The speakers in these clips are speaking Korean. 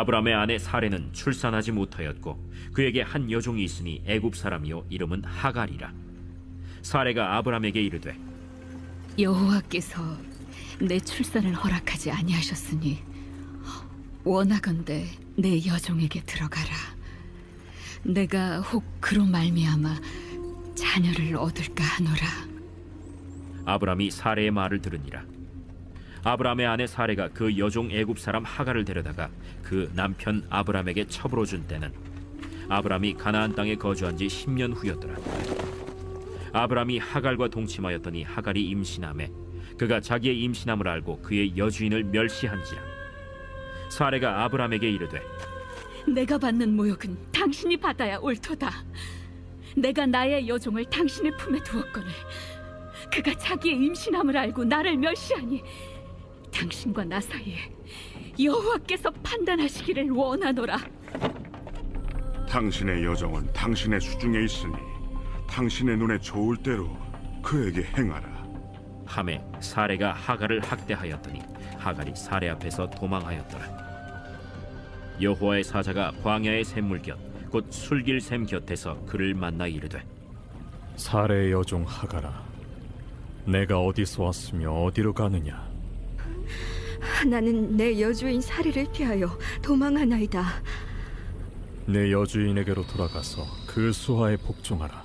아브라함의 아내 사레는 출산하지 못하였고 그에게 한 여종이 있으니 애굽 사람이요 이름은 하갈이라. 사레가 아브라함에게 이르되 여호와께서 내 출산을 허락하지 아니하셨으니 원하건대 내 여종에게 들어가라. 내가 혹 그로 말미암아 자녀를 얻을까 하노라. 아브라함이 사레의 말을 들으니라. 아브라함의 아내 사레가 그 여종 애굽 사람 하갈을 데려다가 그 남편 아브라함에게 첩으로 준 때는 아브라함이 가나안 땅에 거주한 지 10년 후였더라. 아브라함이 하갈과 동침하였더니 하갈이 임신하매 그가 자기의 임신함을 알고 그의 여주인을 멸시한지라. 사레가 아브라함에게 이르되 내가 받는 모욕은 당신이 받아야 옳도다. 내가 나의 여종을 당신의 품에 두었거늘 그가 자기의 임신함을 알고 나를 멸시하니 당신과 나 사이에 여호와께서 판단하시기를 원하노라. 당신의 여종은 당신의 수중에 있으니 당신의 눈에 좋을 대로 그에게 행하라. 하매 사레가 하갈을 학대하였더니 하갈이 사레 앞에서 도망하였더라. 여호와의 사자가 광야의 샘물 곁 곧 술길 샘 곁에서 그를 만나 이르되 사레의 여종 하갈아, 내가 어디서 왔으며 어디로 가느냐? 나는 내 여주인 사리를 피하여 도망하나이다. 내 여주인에게로 돌아가서 그 수하에 복종하라.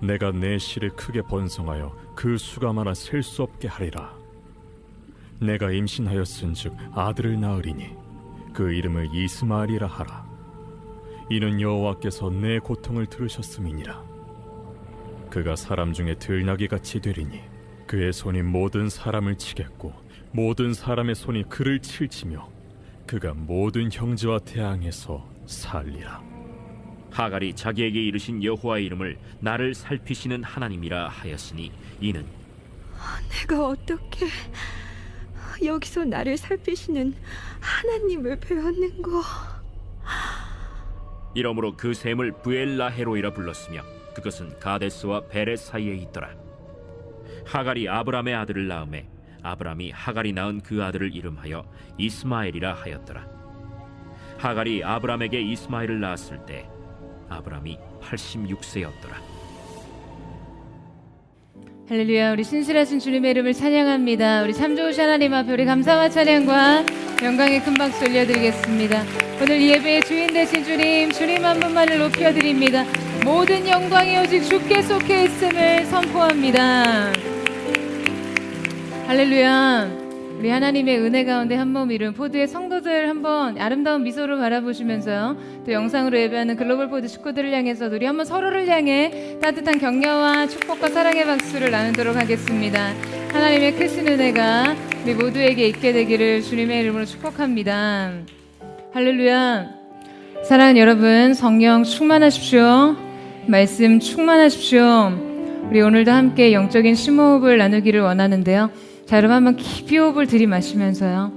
내가 내 씨를 크게 번성하여 그 수가 많아 셀 수 없게 하리라. 내가 임신하였은즉 아들을 낳으리니 그 이름을 이스마엘이라 하라. 이는 여호와께서 내 고통을 들으셨음이니라. 그가 사람 중에 들나귀같이 되리니 그의 손이 모든 사람을 치겠고 모든 사람의 손이 그를 칠지며 그가 모든 형제와 대항해서 살리라. 하갈이 자기에게 이르신 여호와의 이름을 나를 살피시는 하나님이라 하였으니 이는 내가 어떻게 여기서 나를 살피시는 하나님을 배웠는고. 이러므로 그 샘을 브엘라헤로이라 불렀으며 그것은 가데스와 베렛 사이에 있더라. 하갈이 아브람의 아들을 낳음에 아브람이 하갈이 낳은 그 아들을 이름하여 이스마엘이라 하였더라. 하갈이 아브람에게 이스마엘을 낳았을 때 아브람이 86세였더라. 할렐루야. 우리 신실하신 주님의 이름을 찬양합니다. 우리 참 좋으신 하나님 앞에 우리 감사와 찬양과 영광의 큰 박수 올려드리겠습니다. 오늘 이 예배의 주인 되신 주님, 주님 한 분만을 높여드립니다. 모든 영광이 오직 주께 속해 있음을 선포합니다. 할렐루야. 우리 하나님의 은혜 가운데 한 몸 이룬 포드의 성도들 한번 아름다운 미소로 바라보시면서요, 또 영상으로 예배하는 글로벌 포드 식구들을 향해서 우리 한번 서로를 향해 따뜻한 격려와 축복과 사랑의 박수를 나누도록 하겠습니다. 하나님의 크신 은혜가 우리 모두에게 있게 되기를 주님의 이름으로 축복합니다. 할렐루야. 사랑하는 여러분, 성령 충만하십시오. 말씀 충만하십시오. 우리 오늘도 함께 영적인 심호흡을 나누기를 원하는데요. 자, 여러분 한번 깊이 호흡을 들이마시면서요,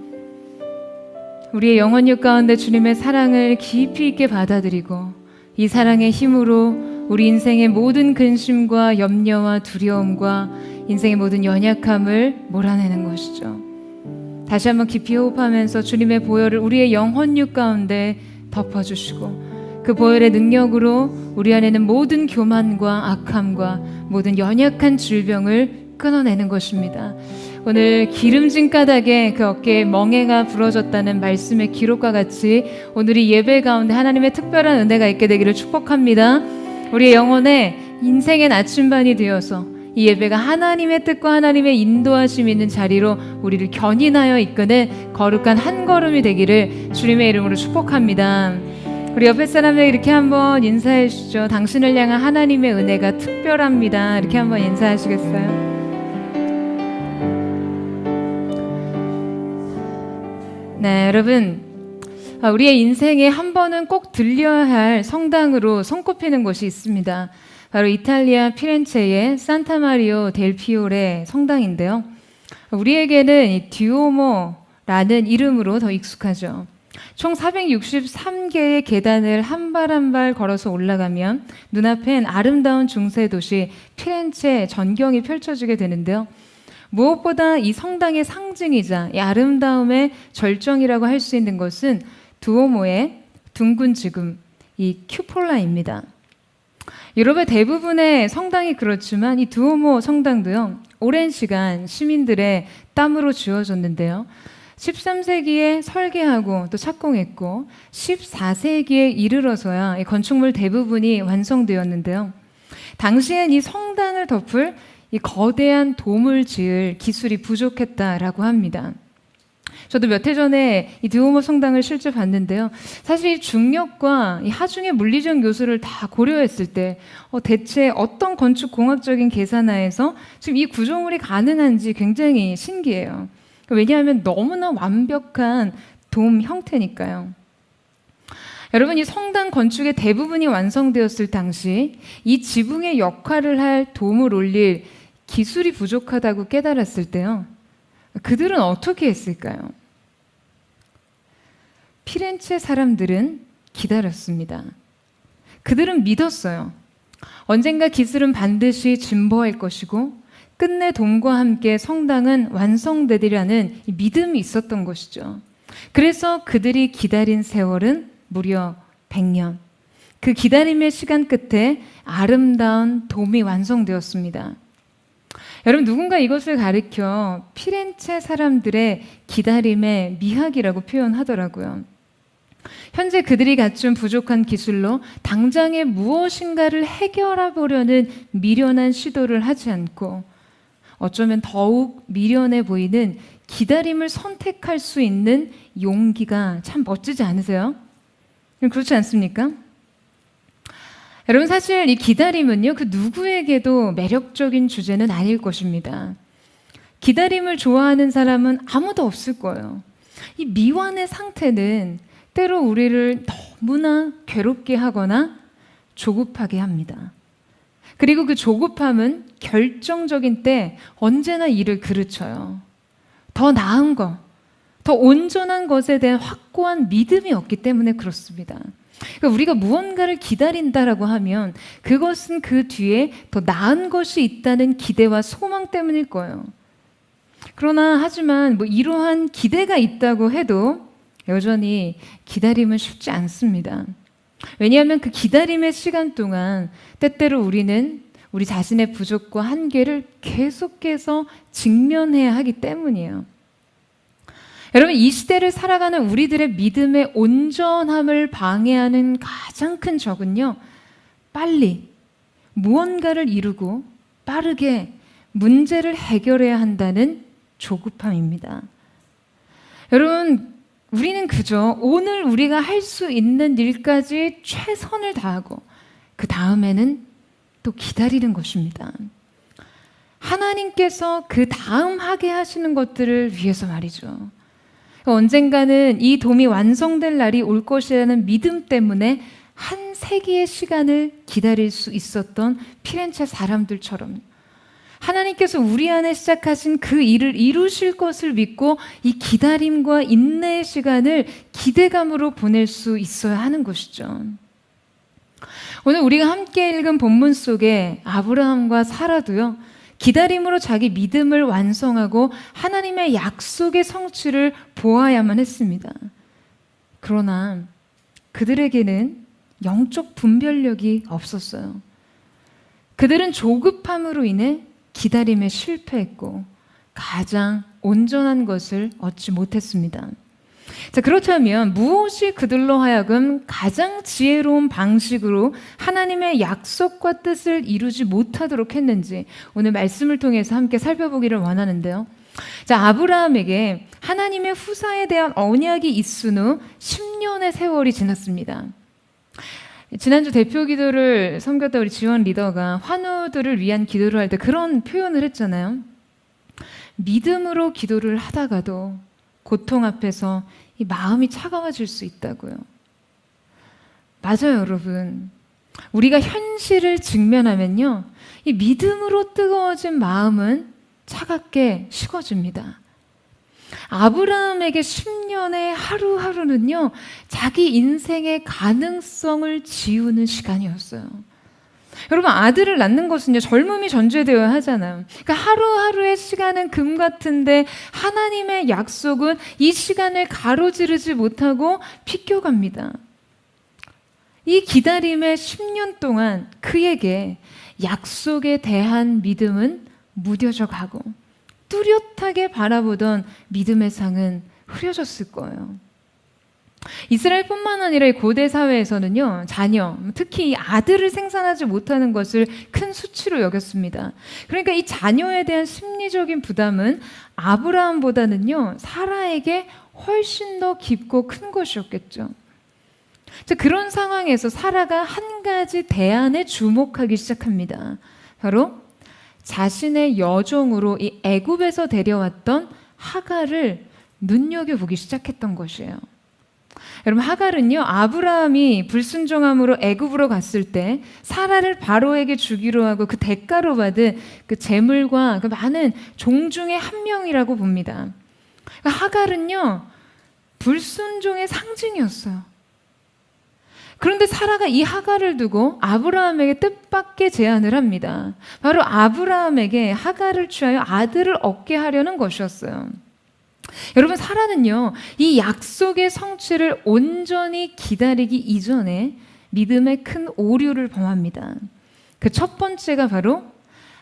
우리의 영혼육 가운데 주님의 사랑을 깊이 있게 받아들이고 이 사랑의 힘으로 우리 인생의 모든 근심과 염려와 두려움과 인생의 모든 연약함을 몰아내는 것이죠. 다시 한번 깊이 호흡하면서 주님의 보혈을 우리의 영혼육 가운데 덮어주시고 그 보혈의 능력으로 우리 안에는 모든 교만과 악함과 모든 연약한 질병을 끊어내는 것입니다. 오늘 기름진 까닭에 그 어깨에 멍에가 부러졌다는 말씀의 기록과 같이 오늘 이 예배 가운데 하나님의 특별한 은혜가 있게 되기를 축복합니다. 우리의 영혼에 인생의 나침반이 되어서 이 예배가 하나님의 뜻과 하나님의 인도하심이 있는 자리로 우리를 견인하여 이끄는 거룩한 한 걸음이 되기를 주님의 이름으로 축복합니다. 우리 옆에 사람에게 이렇게 한번 인사해 주시죠. 당신을 향한 하나님의 은혜가 특별합니다. 이렇게 한번 인사하시겠어요? 네, 여러분, 우리의 인생에 한 번은 꼭 들려야 할 성당으로 손꼽히는 곳이 있습니다. 바로 이탈리아 피렌체의 산타 마리오 델 피오레 성당인데요. 우리에게는 이 듀오모라는 이름으로 더 익숙하죠. 총 463개의 계단을 한 발 한 발 걸어서 올라가면 눈앞엔 아름다운 중세 도시 피렌체 전경이 펼쳐지게 되는데요. 무엇보다 이 성당의 상징이자 이 아름다움의 절정이라고 할 수 있는 것은 두오모의 둥근 지금 이 큐폴라입니다. 유럽의 대부분의 성당이 그렇지만 이 두오모 성당도요, 오랜 시간 시민들의 땀으로 지어졌는데요. 13세기에 설계하고 또 착공했고 14세기에 이르러서야 이 건축물 대부분이 완성되었는데요. 당시엔 이 성당을 덮을 이 거대한 돔을 지을 기술이 부족했다라고 합니다. 저도 몇 해 전에 이 두오모 성당을 실제 봤는데요. 사실 이 중력과 이 하중의 물리적 요소를 다 고려했을 때 대체 어떤 건축 공학적인 계산하에서 지금 이 구조물이 가능한지 굉장히 신기해요. 왜냐하면 너무나 완벽한 돔 형태니까요. 여러분, 이 성당 건축의 대부분이 완성되었을 당시 이 지붕의 역할을 할 돔을 올릴 기술이 부족하다고 깨달았을 때요, 그들은 어떻게 했을까요? 피렌체 사람들은 기다렸습니다. 그들은 믿었어요. 언젠가 기술은 반드시 진보할 것이고 끝내 돔과 함께 성당은 완성되리라는 믿음이 있었던 것이죠. 그래서 그들이 기다린 세월은 무려 100년. 그 기다림의 시간 끝에 아름다운 돔이 완성되었습니다. 여러분, 누군가 이것을 가리켜 피렌체 사람들의 기다림의 미학이라고 표현하더라고요. 현재 그들이 갖춘 부족한 기술로 당장에 무엇인가를 해결해 보려는 미련한 시도를 하지 않고 어쩌면 더욱 미련해 보이는 기다림을 선택할 수 있는 용기가 참 멋지지 않으세요? 그렇지 않습니까? 여러분, 사실 이 기다림은요, 그 누구에게도 매력적인 주제는 아닐 것입니다. 기다림을 좋아하는 사람은 아무도 없을 거예요. 이 미완의 상태는 때로 우리를 너무나 괴롭게 하거나 조급하게 합니다. 그리고 그 조급함은 결정적인 때 언제나 이를 그르쳐요. 더 나은 것, 더 온전한 것에 대한 확고한 믿음이 없기 때문에 그렇습니다. 그러니까 우리가 무언가를 기다린다라고 하면 그것은 그 뒤에 더 나은 것이 있다는 기대와 소망 때문일 거예요. 그러나 하지만 이러한 기대가 있다고 해도 여전히 기다림은 쉽지 않습니다. 왜냐하면 그 기다림의 시간 동안 때때로 우리는 우리 자신의 부족과 한계를 계속해서 직면해야 하기 때문이에요. 여러분, 이 시대를 살아가는 우리들의 믿음의 온전함을 방해하는 가장 큰 적은요, 빨리 무언가를 이루고 빠르게 문제를 해결해야 한다는 조급함입니다. 여러분, 우리는 그저 오늘 우리가 할 수 있는 일까지 최선을 다하고 그 다음에는 또 기다리는 것입니다. 하나님께서 그 다음 하게 하시는 것들을 위해서 말이죠. 언젠가는 이 돔이 완성될 날이 올 것이라는 믿음 때문에 한 세기의 시간을 기다릴 수 있었던 피렌체 사람들처럼 하나님께서 우리 안에 시작하신 그 일을 이루실 것을 믿고 이 기다림과 인내의 시간을 기대감으로 보낼 수 있어야 하는 것이죠. 오늘 우리가 함께 읽은 본문 속에 아브라함과 사라도요, 기다림으로 자기 믿음을 완성하고 하나님의 약속의 성취를 보아야만 했습니다. 그러나 그들에게는 영적 분별력이 없었어요. 그들은 조급함으로 인해 기다림에 실패했고 가장 온전한 것을 얻지 못했습니다. 자, 그렇다면 무엇이 그들로 하여금 가장 지혜로운 방식으로 하나님의 약속과 뜻을 이루지 못하도록 했는지 오늘 말씀을 통해서 함께 살펴보기를 원하는데요. 자, 아브라함에게 하나님의 후사에 대한 언약이 있은 후 10년의 세월이 지났습니다. 지난주 대표 기도를 섬겼던 우리 지원 리더가 환우들을 위한 기도를 할 때 그런 표현을 했잖아요. 믿음으로 기도를 하다가도 고통 앞에서 이 마음이 차가워질 수 있다고요. 맞아요, 여러분. 우리가 현실을 직면하면요, 이 믿음으로 뜨거워진 마음은 차갑게 식어집니다. 아브라함에게 10년의 하루하루는요, 자기 인생의 가능성을 지우는 시간이었어요. 여러분, 아들을 낳는 것은요, 젊음이 전제되어야 하잖아요. 그러니까 하루하루의 시간은 금 같은데 하나님의 약속은 이 시간을 가로지르지 못하고 비껴갑니다. 이 기다림의 10년 동안 그에게 약속에 대한 믿음은 무뎌져 가고 뚜렷하게 바라보던 믿음의 상은 흐려졌을 거예요. 이스라엘뿐만 아니라 이 고대 사회에서는요, 자녀, 특히 이 아들을 생산하지 못하는 것을 큰 수치로 여겼습니다. 그러니까 이 자녀에 대한 심리적인 부담은 아브라함보다는요, 사라에게 훨씬 더 깊고 큰 것이었겠죠. 자, 그런 상황에서 사라가 한 가지 대안에 주목하기 시작합니다. 바로 자신의 여종으로 이 애굽에서 데려왔던 하갈을 눈여겨보기 시작했던 것이에요. 여러분, 하갈은요, 아브라함이 불순종함으로 애굽으로 갔을 때 사라를 바로에게 주기로 하고 그 대가로 받은 그 재물과 그 많은 종 중에 한 명이라고 봅니다. 그러니까 하갈은요, 불순종의 상징이었어요. 그런데 사라가 이 하갈을 두고 아브라함에게 뜻밖의 제안을 합니다. 바로 아브라함에게 하갈을 취하여 아들을 얻게 하려는 것이었어요. 여러분, 사라는요, 이 약속의 성취를 온전히 기다리기 이전에 믿음의 큰 오류를 범합니다. 그 첫 번째가 바로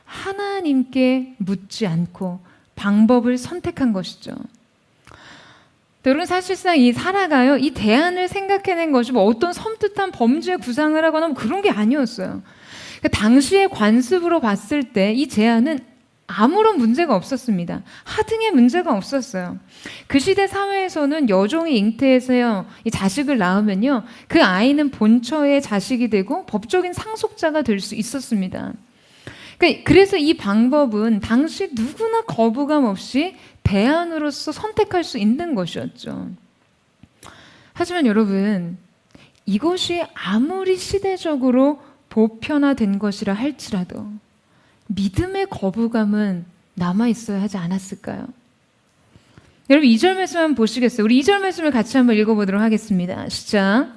하나님께 묻지 않고 방법을 선택한 것이죠. 여러분, 사실상 이 사라가요, 이 대안을 생각해낸 것이 뭐 어떤 섬뜩한 범죄 구상을 하거나 뭐 그런 게 아니었어요. 그러니까 당시의 관습으로 봤을 때 이 제안은 아무런 문제가 없었습니다. 하등의 문제가 없었어요. 그 시대 사회에서는 여종이 잉태해서요, 이 자식을 낳으면요, 그 아이는 본처의 자식이 되고 법적인 상속자가 될 수 있었습니다. 그래서 이 방법은 당시 누구나 거부감 없이 대안으로서 선택할 수 있는 것이었죠. 하지만 여러분, 이것이 아무리 시대적으로 보편화된 것이라 할지라도 믿음의 거부감은 남아있어야 하지 않았을까요? 여러분, 2절 말씀 한번 보시겠어요? 우리 2절 말씀을 같이 한번 읽어보도록 하겠습니다. 시작.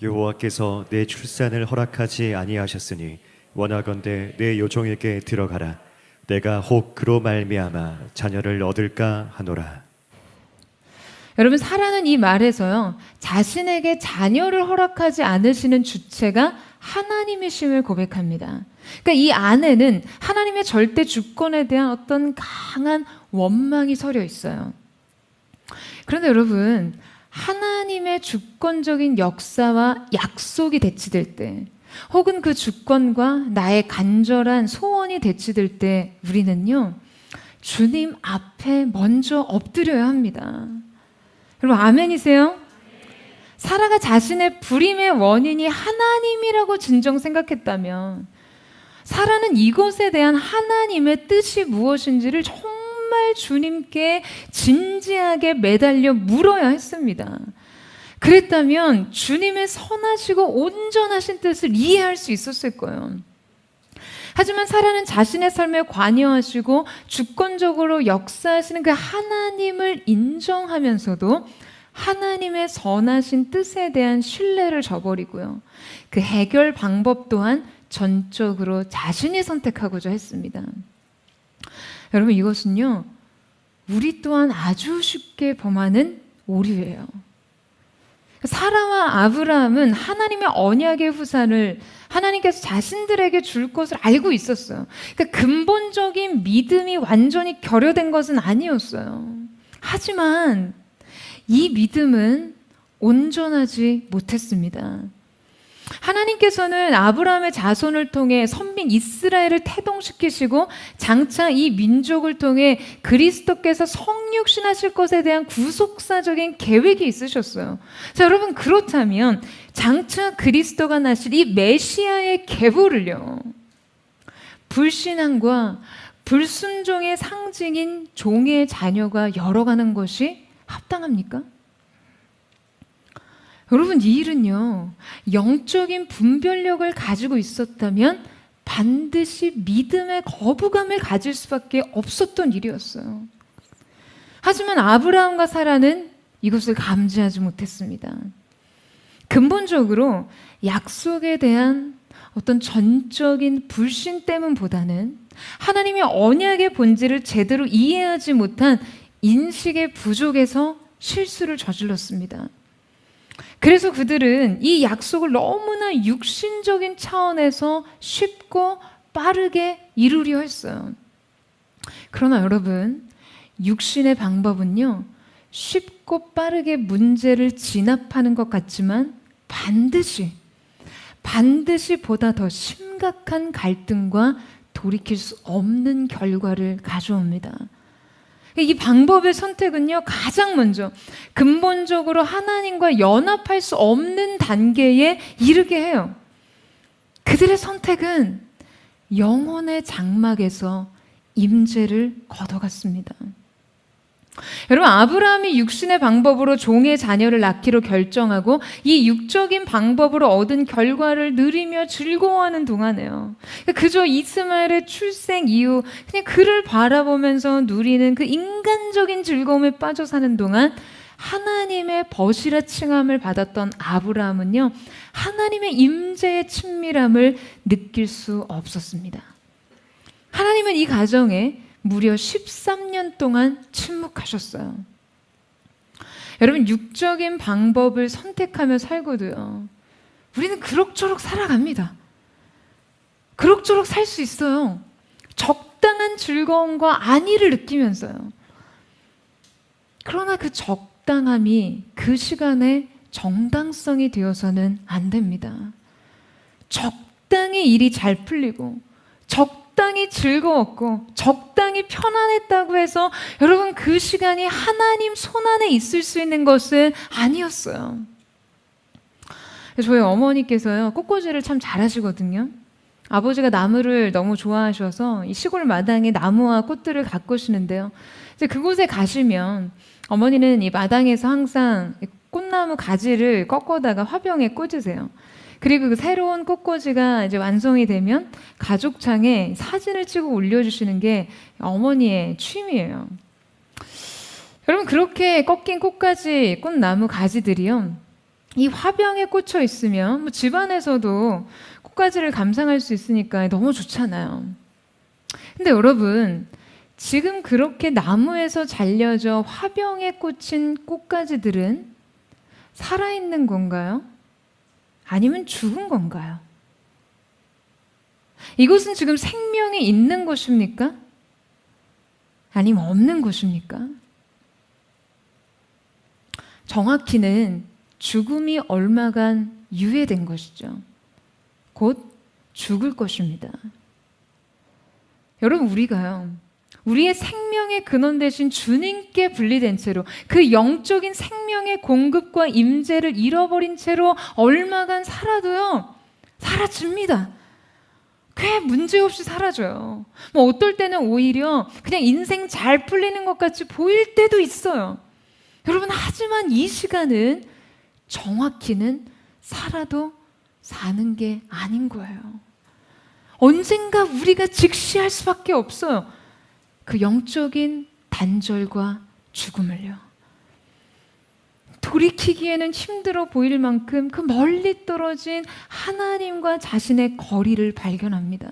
여호와께서 내 출산을 허락하지 아니하셨으니 원하건대 내 요종에게 들어가라. 내가 혹 그로 말미암아 자녀를 얻을까 하노라. 여러분, 사라는 이 말에서요, 자신에게 자녀를 허락하지 않으시는 주체가 하나님이심을 고백합니다. 그러니까 이 안에는 하나님의 절대 주권에 대한 어떤 강한 원망이 서려 있어요. 그런데 여러분, 하나님의 주권적인 역사와 약속이 대치될 때, 혹은 그 주권과 나의 간절한 소원이 대치될 때 우리는요, 주님 앞에 먼저 엎드려야 합니다. 여러분, 아멘이세요? 사라가 자신의 불임의 원인이 하나님이라고 진정 생각했다면 사라는 이것에 대한 하나님의 뜻이 무엇인지를 정말 주님께 진지하게 매달려 물어야 했습니다. 그랬다면 주님의 선하시고 온전하신 뜻을 이해할 수 있었을 거예요. 하지만 사라는 자신의 삶에 관여하시고 주권적으로 역사하시는 그 하나님을 인정하면서도 하나님의 선하신 뜻에 대한 신뢰를 저버리고요, 그 해결 방법 또한 전적으로 자신이 선택하고자 했습니다. 여러분, 이것은요, 우리 또한 아주 쉽게 범하는 오류예요. 사라와 아브라함은 하나님의 언약의 후사를 하나님께서 자신들에게 줄 것을 알고 있었어요. 그러니까 근본적인 믿음이 완전히 결여된 것은 아니었어요. 하지만 이 믿음은 온전하지 못했습니다. 하나님께서는 아브라함의 자손을 통해 선민 이스라엘을 태동시키시고 장차 이 민족을 통해 그리스도께서 성육신하실 것에 대한 구속사적인 계획이 있으셨어요. 자, 여러분, 그렇다면 장차 그리스도가 나실 이 메시아의 계보를요, 불신앙과 불순종의 상징인 종의 자녀가 열어가는 것이 합당합니까? 여러분, 이 일은요, 영적인 분별력을 가지고 있었다면 반드시 믿음의 거부감을 가질 수밖에 없었던 일이었어요. 하지만 아브라함과 사라는 이것을 감지하지 못했습니다. 근본적으로 약속에 대한 어떤 전적인 불신 때문보다는 하나님의 언약의 본질을 제대로 이해하지 못한 인식의 부족에서 실수를 저질렀습니다. 그래서 그들은 이 약속을 너무나 육신적인 차원에서 쉽고 빠르게 이루려 했어요. 그러나 여러분, 육신의 방법은요, 쉽고 빠르게 문제를 진압하는 것 같지만 반드시 보다 더 심각한 갈등과 돌이킬 수 없는 결과를 가져옵니다. 이 방법의 선택은요, 가장 먼저 근본적으로 하나님과 연합할 수 없는 단계에 이르게 해요. 그들의 선택은 영혼의 장막에서 임재를 거둬갔습니다. 여러분, 아브라함이 육신의 방법으로 종의 자녀를 낳기로 결정하고 이 육적인 방법으로 얻은 결과를 누리며 즐거워하는 동안에요, 그저 이스마엘의 출생 이후 그냥 그를 바라보면서 누리는 그 인간적인 즐거움에 빠져 사는 동안 하나님의 버시라 칭함을 받았던 아브라함은요, 하나님의 임재의 친밀함을 느낄 수 없었습니다. 하나님은 이 가정에 무려 13년 동안 침묵하셨어요. 여러분, 육적인 방법을 선택하며 살고도요, 우리는 그럭저럭 살아갑니다. 그럭저럭 살 수 있어요. 적당한 즐거움과 안위를 느끼면서요. 그러나 그 적당함이 그 시간에 정당성이 되어서는 안 됩니다. 적당히 일이 잘 풀리고 적당히 즐거웠고 적당히 편안했다고 해서 여러분, 그 시간이 하나님 손안에 있을 수 있는 것은 아니었어요. 저희 어머니께서요, 꽃꽂이를 참 잘하시거든요. 아버지가 나무를 너무 좋아하셔서 이 시골 마당에 나무와 꽃들을 가꾸시는데요, 이제 그곳에 가시면 어머니는 이 마당에서 항상 꽃나무 가지를 꺾어다가 화병에 꽂으세요. 그리고 그 새로운 꽃꽂이가 이제 완성이 되면 가족창에 사진을 찍어 올려주시는 게 어머니의 취미예요. 여러분, 그렇게 꺾인 꽃가지, 꽃나무 가지들이요, 이 화병에 꽂혀 있으면 뭐 집안에서도 꽃가지를 감상할 수 있으니까 너무 좋잖아요. 근데 여러분, 지금 그렇게 나무에서 잘려져 화병에 꽂힌 꽃가지들은 살아있는 건가요? 아니면 죽은 건가요? 이것은 지금 생명이 있는 것입니까? 아니면 없는 것입니까? 정확히는 죽음이 얼마간 유예된 것이죠. 곧 죽을 것입니다. 여러분, 우리가요, 우리의 생명의 근원 되신 주님께 분리된 채로 그 영적인 생명의 공급과 임재를 잃어버린 채로 얼마간 살아도요, 사라집니다. 꽤 문제없이 사라져요. 뭐 어떨 때는 오히려 그냥 인생 잘 풀리는 것 같이 보일 때도 있어요. 여러분, 하지만 이 시간은 정확히는 살아도 사는 게 아닌 거예요. 언젠가 우리가 직시할 수밖에 없어요. 그 영적인 단절과 죽음을요. 돌이키기에는 힘들어 보일 만큼 그 멀리 떨어진 하나님과 자신의 거리를 발견합니다.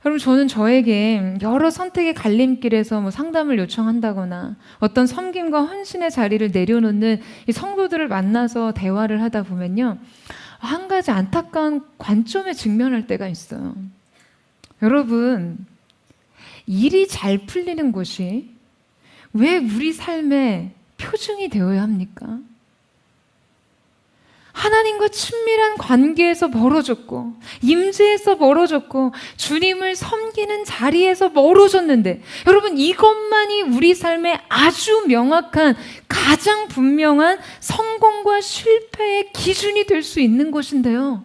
여러분, 저는 저에게 여러 선택의 갈림길에서 뭐 상담을 요청한다거나 어떤 섬김과 헌신의 자리를 내려놓는 이 성도들을 만나서 대화를 하다 보면요, 한 가지 안타까운 관점에 직면할 때가 있어요. 여러분, 일이 잘 풀리는 것이 왜 우리 삶의 표징이 되어야 합니까? 하나님과 친밀한 관계에서 멀어졌고 임재에서 멀어졌고 주님을 섬기는 자리에서 멀어졌는데, 여러분, 이것만이 우리 삶의 아주 명확한, 가장 분명한 성공과 실패의 기준이 될 수 있는 것인데요,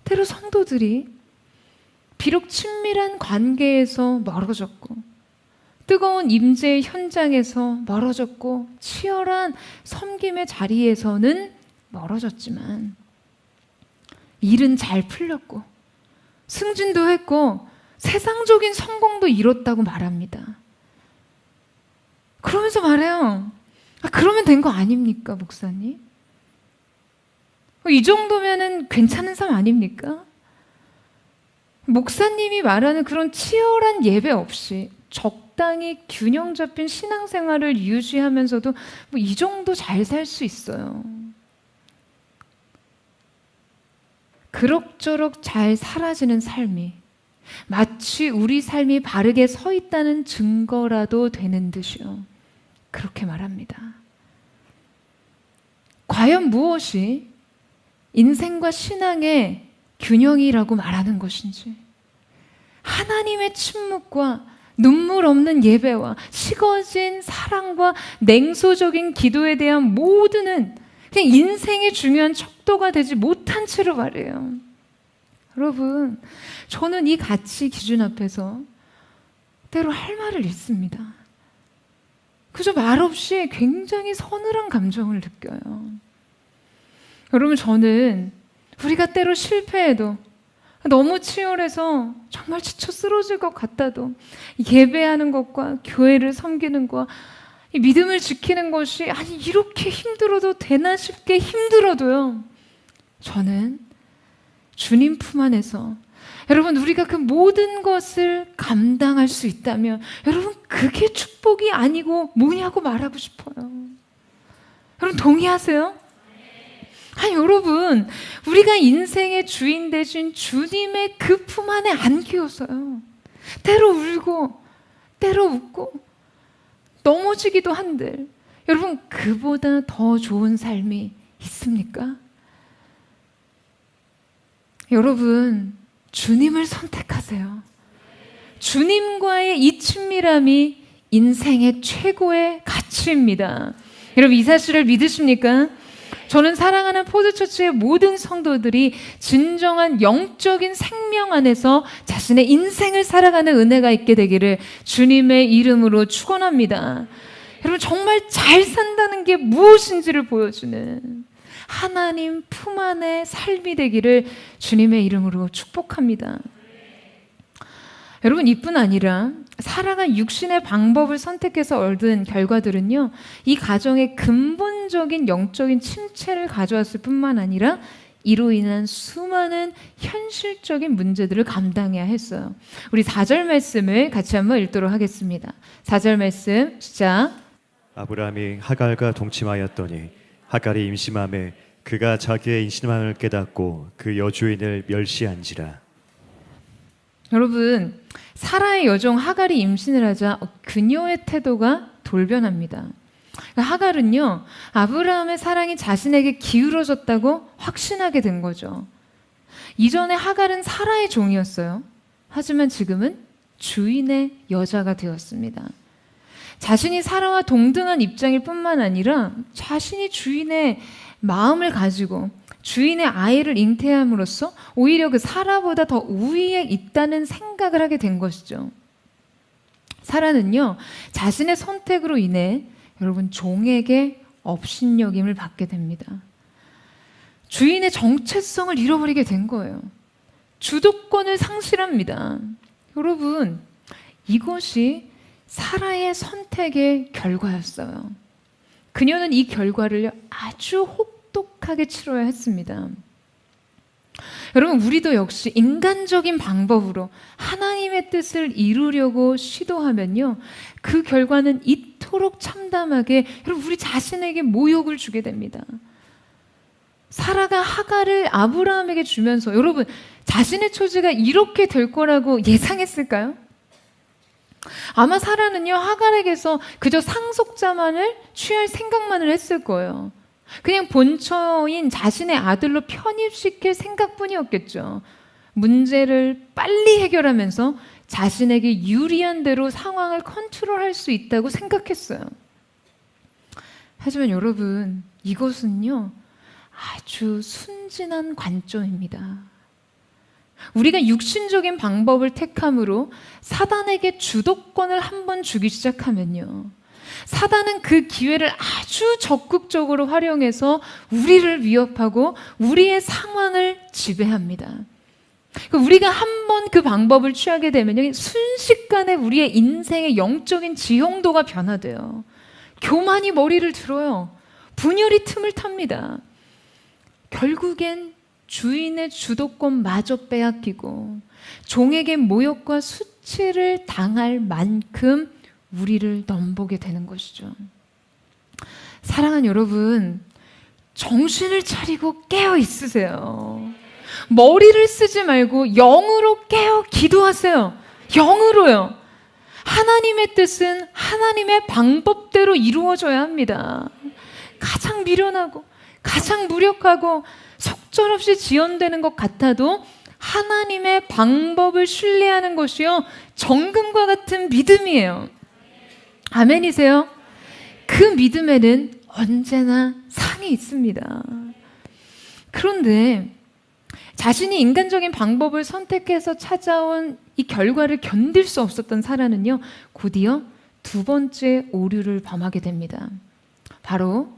때로 성도들이 비록 친밀한 관계에서 멀어졌고 뜨거운 임재의 현장에서 멀어졌고 치열한 섬김의 자리에서는 멀어졌지만 일은 잘 풀렸고 승진도 했고 세상적인 성공도 이뤘다고 말합니다. 그러면서 말해요, 그러면 된 거 아닙니까, 목사님? 이 정도면은 괜찮은 삶 아닙니까? 목사님이 말하는 그런 치열한 예배 없이 적당히 균형 잡힌 신앙생활을 유지하면서도 뭐 이 정도 잘 살 수 있어요. 그럭저럭 잘 사라지는 삶이 마치 우리 삶이 바르게 서 있다는 증거라도 되는 듯이요. 그렇게 말합니다. 과연 무엇이 인생과 신앙의 균형이라고 말하는 것인지, 하나님의 침묵과 눈물 없는 예배와 식어진 사랑과 냉소적인 기도에 대한 모두는 그냥 인생의 중요한 척도가 되지 못한 채로 말이에요. 여러분, 저는 이 가치 기준 앞에서 때로 할 말을 잃습니다. 그저 말없이 굉장히 서늘한 감정을 느껴요. 여러분, 저는 우리가 때로 실패해도, 너무 치열해서 정말 지쳐 쓰러질 것 같아도 예배하는 것과 교회를 섬기는 것과 이 믿음을 지키는 것이 아니 이렇게 힘들어도 되나 싶게 힘들어도요, 저는 주님 품 안에서 여러분 우리가 그 모든 것을 감당할 수 있다면 여러분 그게 축복이 아니고 뭐냐고 말하고 싶어요. 여러분 동의하세요? 아니 여러분, 우리가 인생의 주인 되신 주님의 그 품 안에 안기어서요, 때로 울고 때로 웃고 넘어지기도 한들 여러분 그보다 더 좋은 삶이 있습니까? 여러분, 주님을 선택하세요. 주님과의 이 친밀함이 인생의 최고의 가치입니다. 여러분 이 사실을 믿으십니까? 저는 사랑하는 포드처치의 모든 성도들이 진정한 영적인 생명 안에서 자신의 인생을 살아가는 은혜가 있게 되기를 주님의 이름으로 축원합니다. 여러분 정말 잘 산다는 게 무엇인지를 보여주는 하나님 품 안의 삶이 되기를 주님의 이름으로 축복합니다. 여러분 이뿐 아니라 살아간 육신의 방법을 선택해서 얻은 결과들은요, 이 가정의 근본적인 영적인 침체를 가져왔을 뿐만 아니라 이로 인한 수많은 현실적인 문제들을 감당해야 했어요. 우리 4절 말씀을 같이 한번 읽도록 하겠습니다. 4절 말씀 시작. 아브라함이 하갈과 동침하였더니 하갈이 임신함에 그가 자기의 임신함을 깨닫고 그 여주인을 멸시한지라. 여러분, 사라의 여종 하갈이 임신을 하자 그녀의 태도가 돌변합니다. 하갈은요, 아브라함의 사랑이 자신에게 기울어졌다고 확신하게 된 거죠. 이전에 하갈은 사라의 종이었어요. 하지만 지금은 주인의 여자가 되었습니다. 자신이 사라와 동등한 입장일 뿐만 아니라 자신이 주인의 마음을 가지고 주인의 아이를 잉태함으로써 오히려 그 사라보다 더 우위에 있다는 생각을 하게 된 것이죠. 사라는요, 자신의 선택으로 인해 여러분 종에게 업신여김을 받게 됩니다. 주인의 정체성을 잃어버리게 된 거예요. 주도권을 상실합니다. 여러분, 이것이 사라의 선택의 결과였어요. 그녀는 이 결과를 아주 혹독하게 치러야 했습니다. 여러분, 우리도 역시 인간적인 방법으로 하나님의 뜻을 이루려고 시도하면요, 그 결과는 이토록 참담하게 여러분 우리 자신에게 모욕을 주게 됩니다. 사라가 하갈을 아브라함에게 주면서 여러분 자신의 처지가 이렇게 될 거라고 예상했을까요? 아마 사라는요, 하갈에게서 그저 상속자만을 취할 생각만을 했을 거예요. 그냥 본처인 자신의 아들로 편입시킬 생각뿐이었겠죠. 문제를 빨리 해결하면서 자신에게 유리한 대로 상황을 컨트롤할 수 있다고 생각했어요. 하지만 여러분, 이것은요 아주 순진한 관점입니다. 우리가 육신적인 방법을 택함으로 사단에게 주도권을 한번 주기 시작하면요, 사단은 그 기회를 아주 적극적으로 활용해서 우리를 위협하고 우리의 상황을 지배합니다. 우리가 한번 그 방법을 취하게 되면 순식간에 우리의 인생의 영적인 지형도가 변화돼요. 교만이 머리를 들어요. 분열이 틈을 탑니다. 결국엔 주인의 주도권마저 빼앗기고 종에게 모욕과 수치를 당할 만큼 우리를 넘보게 되는 것이죠. 사랑하는 여러분, 정신을 차리고 깨어 있으세요. 머리를 쓰지 말고 영으로 깨어 기도하세요. 영으로요. 하나님의 뜻은 하나님의 방법대로 이루어져야 합니다. 가장 미련하고 가장 무력하고 속절없이 지연되는 것 같아도 하나님의 방법을 신뢰하는 것이요, 정금과 같은 믿음이에요. 아멘이세요? 그 믿음에는 언제나 상이 있습니다. 그런데 자신이 인간적인 방법을 선택해서 찾아온 이 결과를 견딜 수 없었던 사라는요, 곧이어 두 번째 오류를 범하게 됩니다. 바로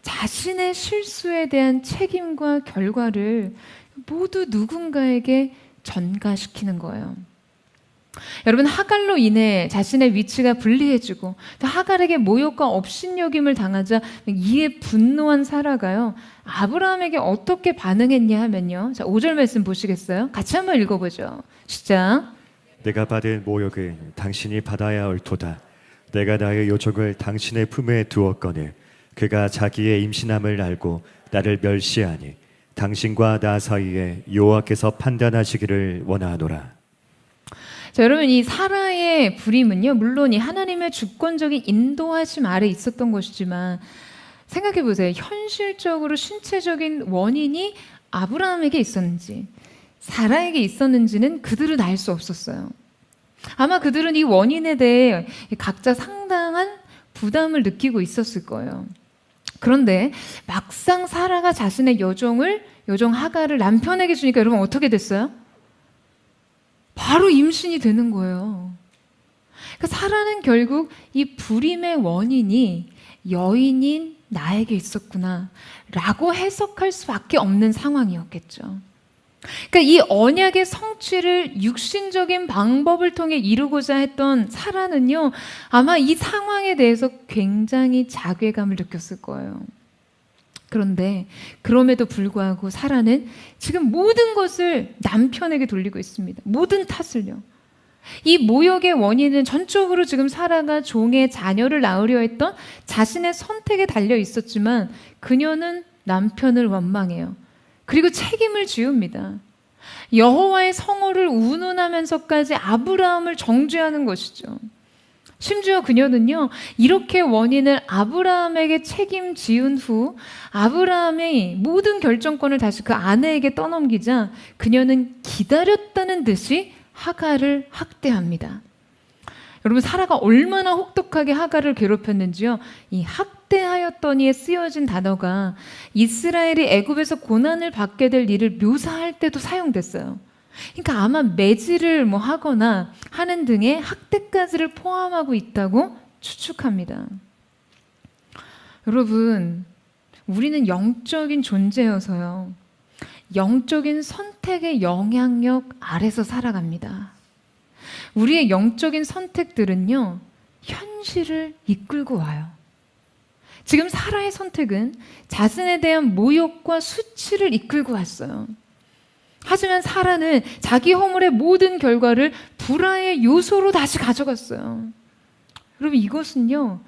자신의 실수에 대한 책임과 결과를 모두 누군가에게 전가시키는 거예요. 여러분, 하갈로 인해 자신의 위치가 불리해지고 또 하갈에게 모욕과 업신여김을 당하자 이에 분노한 사라가요, 아브라함에게 어떻게 반응했냐 하면요, 자, 5절 말씀 보시겠어요? 같이 한번 읽어보죠. 시작. 내가 받은 모욕은 당신이 받아야 옳도다. 내가 나의 요족을 당신의 품에 두었거늘 그가 자기의 임신함을 알고 나를 멸시하니 당신과 나 사이에 여호와께서 판단하시기를 원하노라. 자, 여러분, 이 사라의 불임은요, 물론 이 하나님의 주권적인 인도하심 아래 있었던 것이지만 생각해 보세요. 현실적으로 신체적인 원인이 아브라함에게 있었는지 사라에게 있었는지는 그들은 알 수 없었어요. 아마 그들은 이 원인에 대해 각자 상당한 부담을 느끼고 있었을 거예요. 그런데 막상 사라가 자신의 여종 하갈을 남편에게 주니까 여러분 어떻게 됐어요? 바로 임신이 되는 거예요. 그러니까 사라는 결국 이 불임의 원인이 여인인 나에게 있었구나 라고 해석할 수밖에 없는 상황이었겠죠. 그러니까 이 언약의 성취를 육신적인 방법을 통해 이루고자 했던 사라는요, 아마 이 상황에 대해서 굉장히 자괴감을 느꼈을 거예요. 그런데 그럼에도 불구하고 사라는 지금 모든 것을 남편에게 돌리고 있습니다. 모든 탓을요. 이 모욕의 원인은 전적으로 지금 사라가 종의 자녀를 낳으려 했던 자신의 선택에 달려 있었지만 그녀는 남편을 원망해요. 그리고 책임을 지웁니다. 여호와의 성호를 운운하면서까지 아브라함을 정죄하는 것이죠. 심지어 그녀는요, 이렇게 원인을 아브라함에게 책임지은 후 아브라함의 모든 결정권을 다시 그 아내에게 떠넘기자 그녀는 기다렸다는 듯이 하갈을 학대합니다. 여러분, 사라가 얼마나 혹독하게 하갈을 괴롭혔는지요, 이 학대하였더니에 쓰여진 단어가 이스라엘이 애굽에서 고난을 받게 될 일을 묘사할 때도 사용됐어요. 그러니까 아마 매질을 하거나 하는 등의 학대까지를 포함하고 있다고 추측합니다. 여러분, 우리는 영적인 존재여서요, 영적인 선택의 영향력 아래서 살아갑니다. 우리의 영적인 선택들은요, 현실을 이끌고 와요. 지금 사라의 선택은 자신에 대한 모욕과 수치를 이끌고 왔어요. 하지만 사라는 자기 허물의 모든 결과를 불화의 요소로 다시 가져갔어요. 여러분, 이것은요,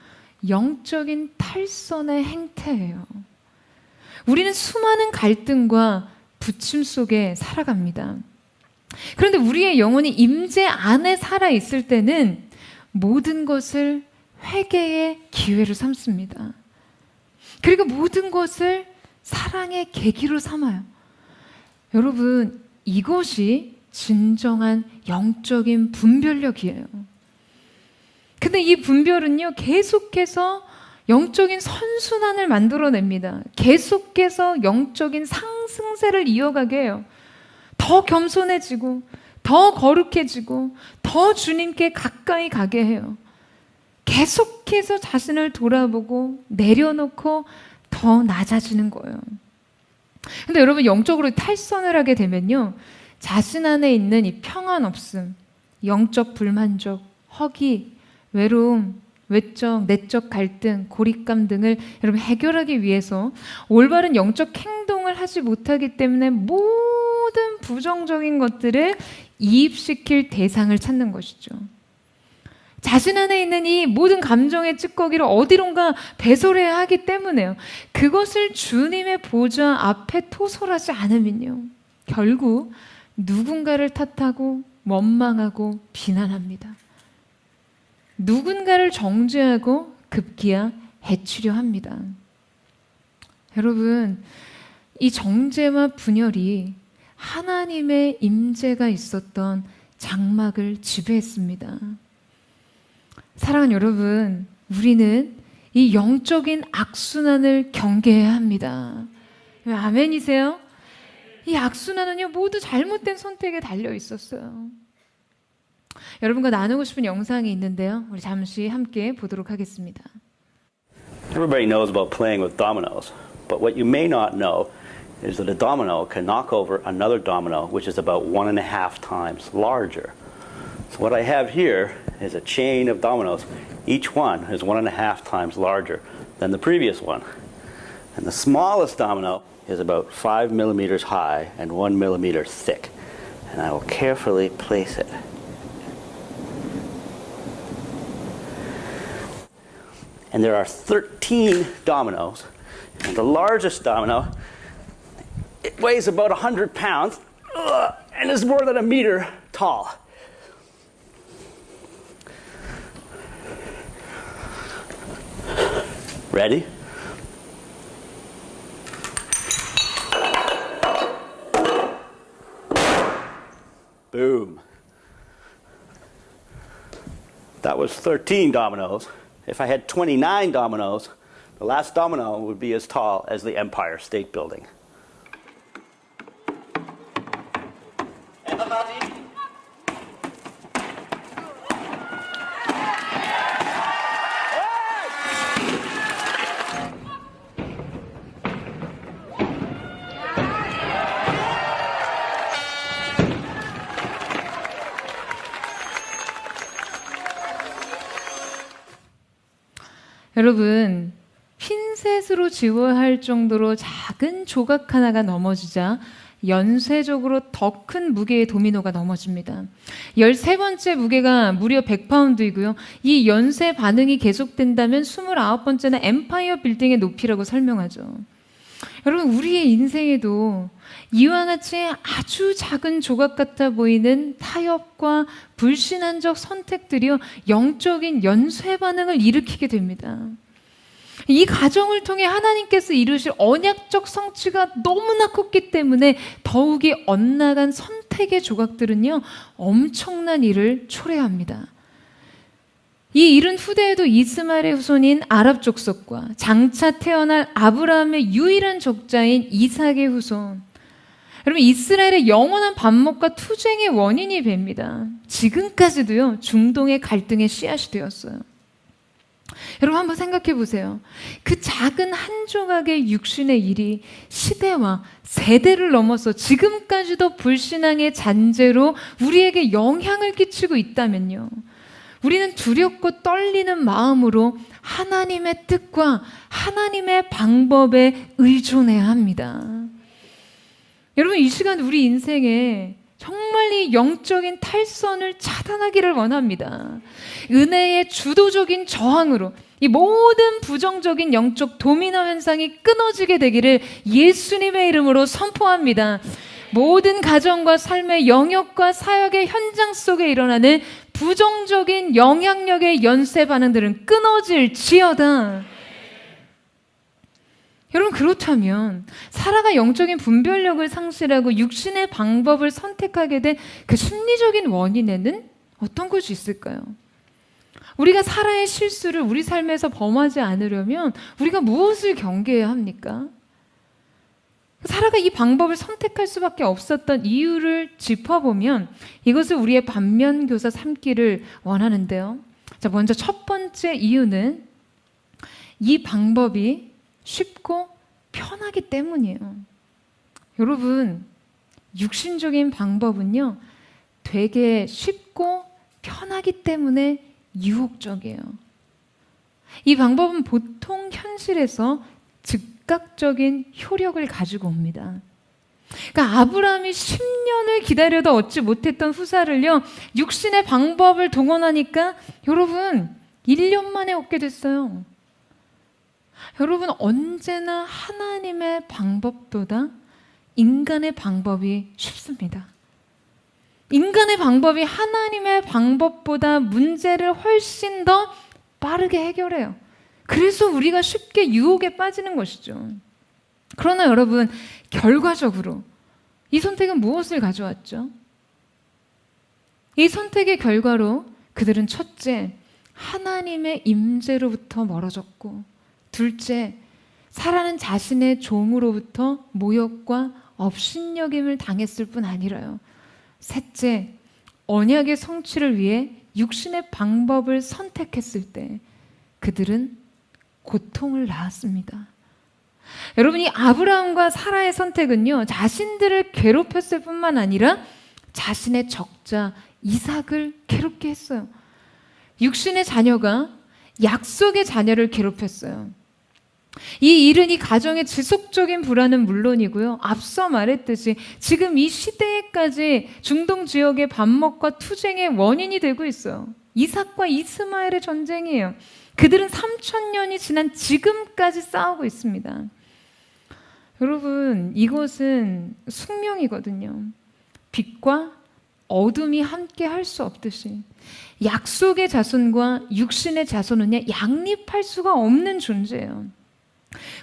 영적인 탈선의 행태예요. 우리는 수많은 갈등과 부침 속에 살아갑니다. 그런데 우리의 영혼이 임재 안에 살아있을 때는 모든 것을 회개의 기회로 삼습니다. 그리고 모든 것을 사랑의 계기로 삼아요. 여러분, 이것이 진정한 영적인 분별력이에요. 근데 이 분별은요, 계속해서 영적인 선순환을 만들어냅니다. 계속해서 영적인 상승세를 이어가게 해요. 더 겸손해지고, 더 거룩해지고, 더 주님께 가까이 가게 해요. 계속해서 자신을 돌아보고 내려놓고 더 낮아지는 거예요. 근데 여러분, 영적으로 탈선을 하게 되면요, 자신 안에 있는 이 평안 없음, 영적 불만족, 허기, 외로움, 외적, 내적 갈등, 고립감 등을 여러분 해결하기 위해서 올바른 영적 행동을 하지 못하기 때문에 모든 부정적인 것들을 이입시킬 대상을 찾는 것이죠. 자신 안에 있는 이 모든 감정의 찌꺼기를 어디론가 배설해야 하기 때문에요. 그것을 주님의 보좌 앞에 토설하지 않으면요, 결국 누군가를 탓하고 원망하고 비난합니다. 누군가를 정죄하고 급기야 해치려 합니다. 여러분, 이 정죄와 분열이 하나님의 임재가 있었던 장막을 지배했습니다. 사랑하는 여러분, 우리는 이 영적인 악순환을 경계해야 합니다. 아멘이세요? 이 악순환은요, 모두 잘못된 선택에 달려 있었어요. 여러분과 나누고 싶은 영상이 있는데요, 우리 잠시 함께 보도록 하겠습니다. Everybody knows about playing with dominoes, but what you may not know is that a domino can knock over another domino which is about 1.5 times larger. So what I have here is a chain of dominoes. Each one is 1.5 times larger than the previous one. And the smallest domino is about 5 millimeters high and 1 millimeter thick. And I will carefully place it. And there are 13 dominoes. And the largest domino, it weighs about 100 pounds and is more than a meter tall. Ready? Boom. That was 13 dominoes. If I had 29 dominoes, the last domino would be as tall as the Empire State Building. 여러분, 핀셋으로 지워야 할 정도로 작은 조각 하나가 넘어지자 연쇄적으로 더 큰 무게의 도미노가 넘어집니다. 13번째 무게가 무려 100파운드이고요. 이 연쇄 반응이 계속된다면 29번째는 엠파이어 빌딩의 높이라고 설명하죠. 여러분, 우리의 인생에도 이와 같이 아주 작은 조각 같아 보이는 타협과 불신앙적 선택들이요, 영적인 연쇄 반응을 일으키게 됩니다. 이 과정을 통해 하나님께서 이루실 언약적 성취가 너무나 컸기 때문에 더욱이 엇나간 선택의 조각들은요, 엄청난 일을 초래합니다. 이 일은 후대에도 이스마엘의 후손인 아랍 족속과 장차 태어날 아브라함의 유일한 적자인 이삭의 후손, 여러분, 이스라엘의 영원한 반목과 투쟁의 원인이 됩니다. 지금까지도요, 중동의 갈등의 씨앗이 되었어요. 여러분, 한번 생각해 보세요. 그 작은 한 조각의 육신의 일이 시대와 세대를 넘어서 지금까지도 불신앙의 잔재로 우리에게 영향을 끼치고 있다면요, 우리는 두렵고 떨리는 마음으로 하나님의 뜻과 하나님의 방법에 의존해야 합니다. 여러분, 이 시간 우리 인생에 정말 이 영적인 탈선을 차단하기를 원합니다. 은혜의 주도적인 저항으로 이 모든 부정적인 영적 도미노 현상이 끊어지게 되기를 예수님의 이름으로 선포합니다. 모든 가정과 삶의 영역과 사역의 현장 속에 일어나는 부정적인 영향력의 연쇄 반응들은 끊어질지어다. 여러분, 그렇다면 사라가 영적인 분별력을 상실하고 육신의 방법을 선택하게 된 그 심리적인 원인에는 어떤 것이 있을까요? 우리가 사라의 실수를 우리 삶에서 범하지 않으려면 우리가 무엇을 경계해야 합니까? 사라가 이 방법을 선택할 수밖에 없었던 이유를 짚어보면 이것을 우리의 반면교사 삼기를 원하는데요. 자, 먼저 첫 번째 이유는 이 방법이 쉽고 편하기 때문이에요. 여러분, 육신적인 방법은요, 되게 쉽고 편하기 때문에 유혹적이에요. 이 방법은 보통 현실에서 즉각적인 효력을 가지고 옵니다. 그러니까 아브라함이 10년을 기다려도 얻지 못했던 후사를요, 육신의 방법을 동원하니까 여러분 1년 만에 얻게 됐어요. 여러분, 언제나 하나님의 방법보다 인간의 방법이 쉽습니다. 인간의 방법이 하나님의 방법보다 문제를 훨씬 더 빠르게 해결해요. 그래서 우리가 쉽게 유혹에 빠지는 것이죠. 그러나 여러분, 결과적으로 이 선택은 무엇을 가져왔죠? 이 선택의 결과로 그들은 첫째, 하나님의 임재로부터 멀어졌고, 둘째, 살아는 자신의 종으로부터 모욕과 업신여김을 당했을 뿐 아니라요, 셋째, 언약의 성취를 위해 육신의 방법을 선택했을 때 그들은 고통을 낳았습니다. 여러분, 이 아브라함과 사라의 선택은요, 자신들을 괴롭혔을 뿐만 아니라 자신의 적자 이삭을 괴롭게 했어요. 육신의 자녀가 약속의 자녀를 괴롭혔어요. 이 일은 이 가정의 지속적인 불안은 물론이고요, 앞서 말했듯이 지금 이 시대에까지 중동 지역의 반목과 투쟁의 원인이 되고 있어요. 이삭과 이스마엘의 전쟁이에요. 그들은 3,000년이 지난 지금까지 싸우고 있습니다. 여러분, 이것은 숙명이거든요. 빛과 어둠이 함께 할 수 없듯이 약속의 자손과 육신의 자손은요, 양립할 수가 없는 존재예요.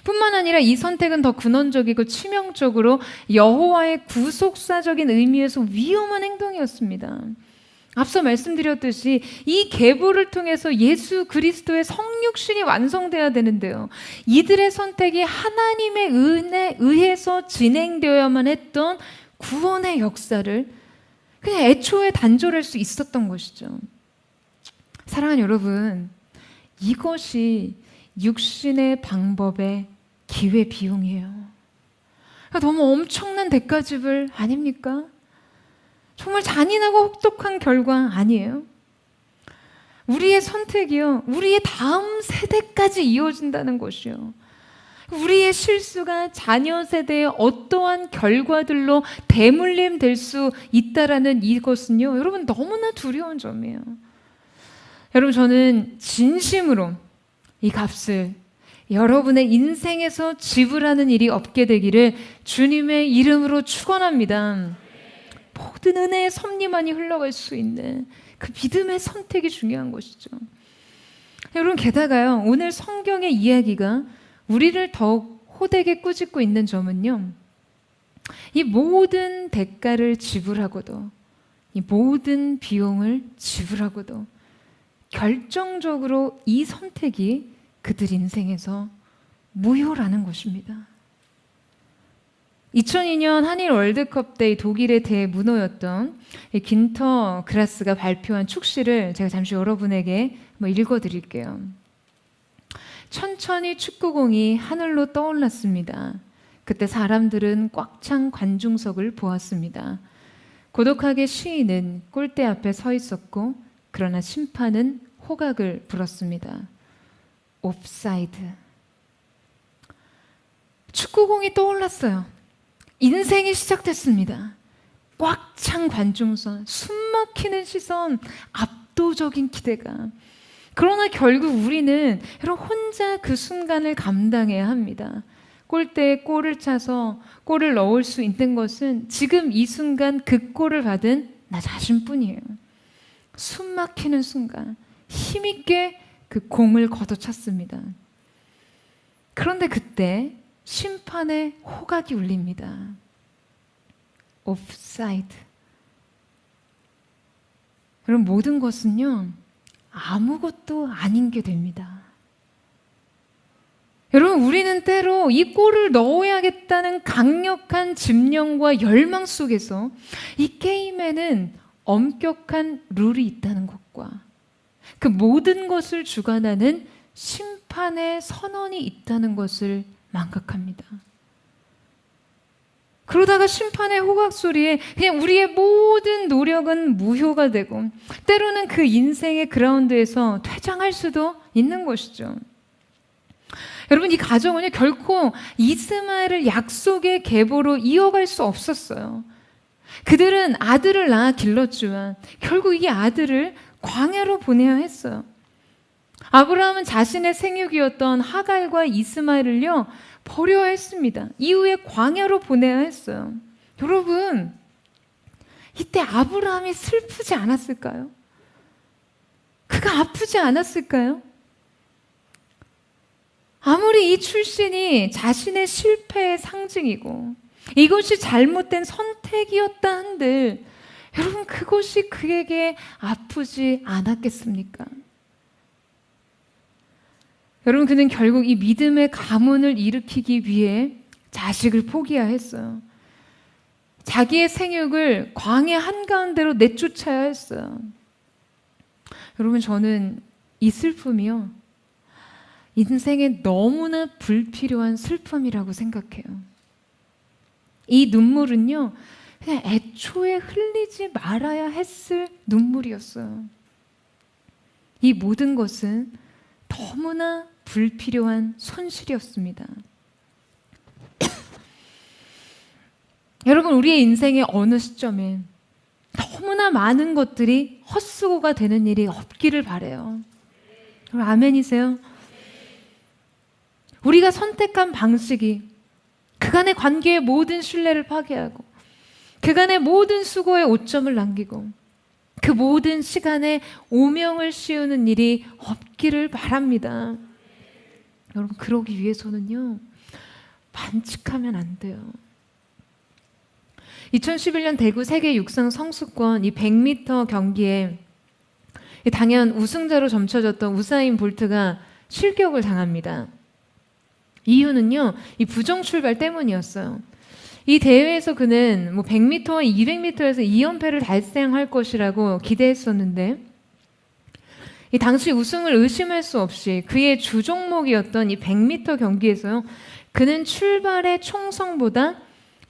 뿐만 아니라 이 선택은 더 근원적이고 치명적으로 여호와의 구속사적인 의미에서 위험한 행동이었습니다. 앞서 말씀드렸듯이 이 계보를 통해서 예수 그리스도의 성육신이 완성돼야 되는데요, 이들의 선택이 하나님의 은혜에 의해서 진행되어야만 했던 구원의 역사를 그냥 애초에 단절할 수 있었던 것이죠. 사랑하는 여러분, 이것이 육신의 방법의 기회비용이에요. 너무 엄청난 대가지불 아닙니까? 정말 잔인하고 혹독한 결과 아니에요? 우리의 선택이요, 우리의 다음 세대까지 이어진다는 것이요, 우리의 실수가 자녀 세대의 어떠한 결과들로 대물림 될 수 있다라는 이것은요, 여러분 너무나 두려운 점이에요. 여러분, 저는 진심으로 이 값을 여러분의 인생에서 지불하는 일이 없게 되기를 주님의 이름으로 축원합니다. 모든 은혜의 섭리만이 흘러갈 수 있는 그 믿음의 선택이 중요한 것이죠. 여러분, 게다가요, 오늘 성경의 이야기가 우리를 더욱 호되게 꾸짖고 있는 점은요, 이 모든 대가를 지불하고도, 이 모든 비용을 지불하고도 결정적으로 이 선택이 그들 인생에서 무효라는 것입니다. 2002년 한일 월드컵 때 독일의 대문호였던 긴터 그라스가 발표한 축시를 제가 잠시 여러분에게 읽어드릴게요. 천천히 축구공이 하늘로 떠올랐습니다. 그때 사람들은 꽉 찬 관중석을 보았습니다. 고독하게 시인은 골대 앞에 서 있었고, 그러나 심판은 호각을 불었습니다. 옵사이드. 축구공이 떠올랐어요. 인생이 시작됐습니다. 꽉 찬 관중석, 숨막히는 시선, 압도적인 기대감. 그러나 결국 우리는 혼자 그 순간을 감당해야 합니다. 골대에 골을 차서 골을 넣을 수 있는 것은 지금 이 순간 그 골을 받은 나 자신뿐이에요. 숨 막히는 순간 힘있게 그 공을 걷어찼습니다. 그런데 그때 심판의 호각이 울립니다. 옵사이드. 여러분, 모든 것은요, 아무것도 아닌 게 됩니다. 여러분, 우리는 때로 이 골을 넣어야겠다는 강력한 집념과 열망 속에서 이 게임에는 엄격한 룰이 있다는 것과 그 모든 것을 주관하는 심판의 선언이 있다는 것을 망각합니다. 그러다가 심판의 호각 소리에 그냥 우리의 모든 노력은 무효가 되고 때로는 그 인생의 그라운드에서 퇴장할 수도 있는 것이죠. 여러분, 이 가정은요 결코 이스마엘을 약속의 계보로 이어갈 수 없었어요. 그들은 아들을 낳아 길렀지만 결국 이 아들을 광야로 보내야 했어요. 아브라함은 자신의 생육이었던 하갈과 이스마엘을요 버려야 했습니다. 이후에 광야로 보내야 했어요. 여러분, 이때 아브라함이 슬프지 않았을까요? 그가 아프지 않았을까요? 아무리 이 출신이 자신의 실패의 상징이고 이것이 잘못된 선택이었다 한들 여러분, 그것이 그에게 아프지 않았겠습니까? 여러분, 그는 결국 이 믿음의 가문을 일으키기 위해 자식을 포기해야 했어요. 자기의 생육을 광야 한가운데로 내쫓아야 했어요. 여러분, 저는 이 슬픔이요 인생에 너무나 불필요한 슬픔이라고 생각해요. 이 눈물은요 그냥 애초에 흘리지 말아야 했을 눈물이었어요. 이 모든 것은 너무나 불필요한 손실이었습니다. 여러분, 우리의 인생의 어느 시점에 너무나 많은 것들이 헛수고가 되는 일이 없기를 바라요. 여러분, 아멘이세요? 우리가 선택한 방식이 그간의 관계의 모든 신뢰를 파괴하고 그간의 모든 수고에 오점을 남기고 그 모든 시간에 오명을 씌우는 일이 없기를 바랍니다. 여러분, 그러기 위해서는요 반칙하면 안 돼요. 2011년 대구 세계 육상 성수권 이 100m 경기에 당연 우승자로 점쳐졌던 우사인 볼트가 실격을 당합니다. 이유는요 이 부정 출발 때문이었어요. 이 대회에서 그는 100m와 200m에서 2연패를 달성할 것이라고 기대했었는데 이 당시 우승을 의심할 수 없이 그의 주 종목이었던 이 100m 경기에서요 그는 출발의 총성보다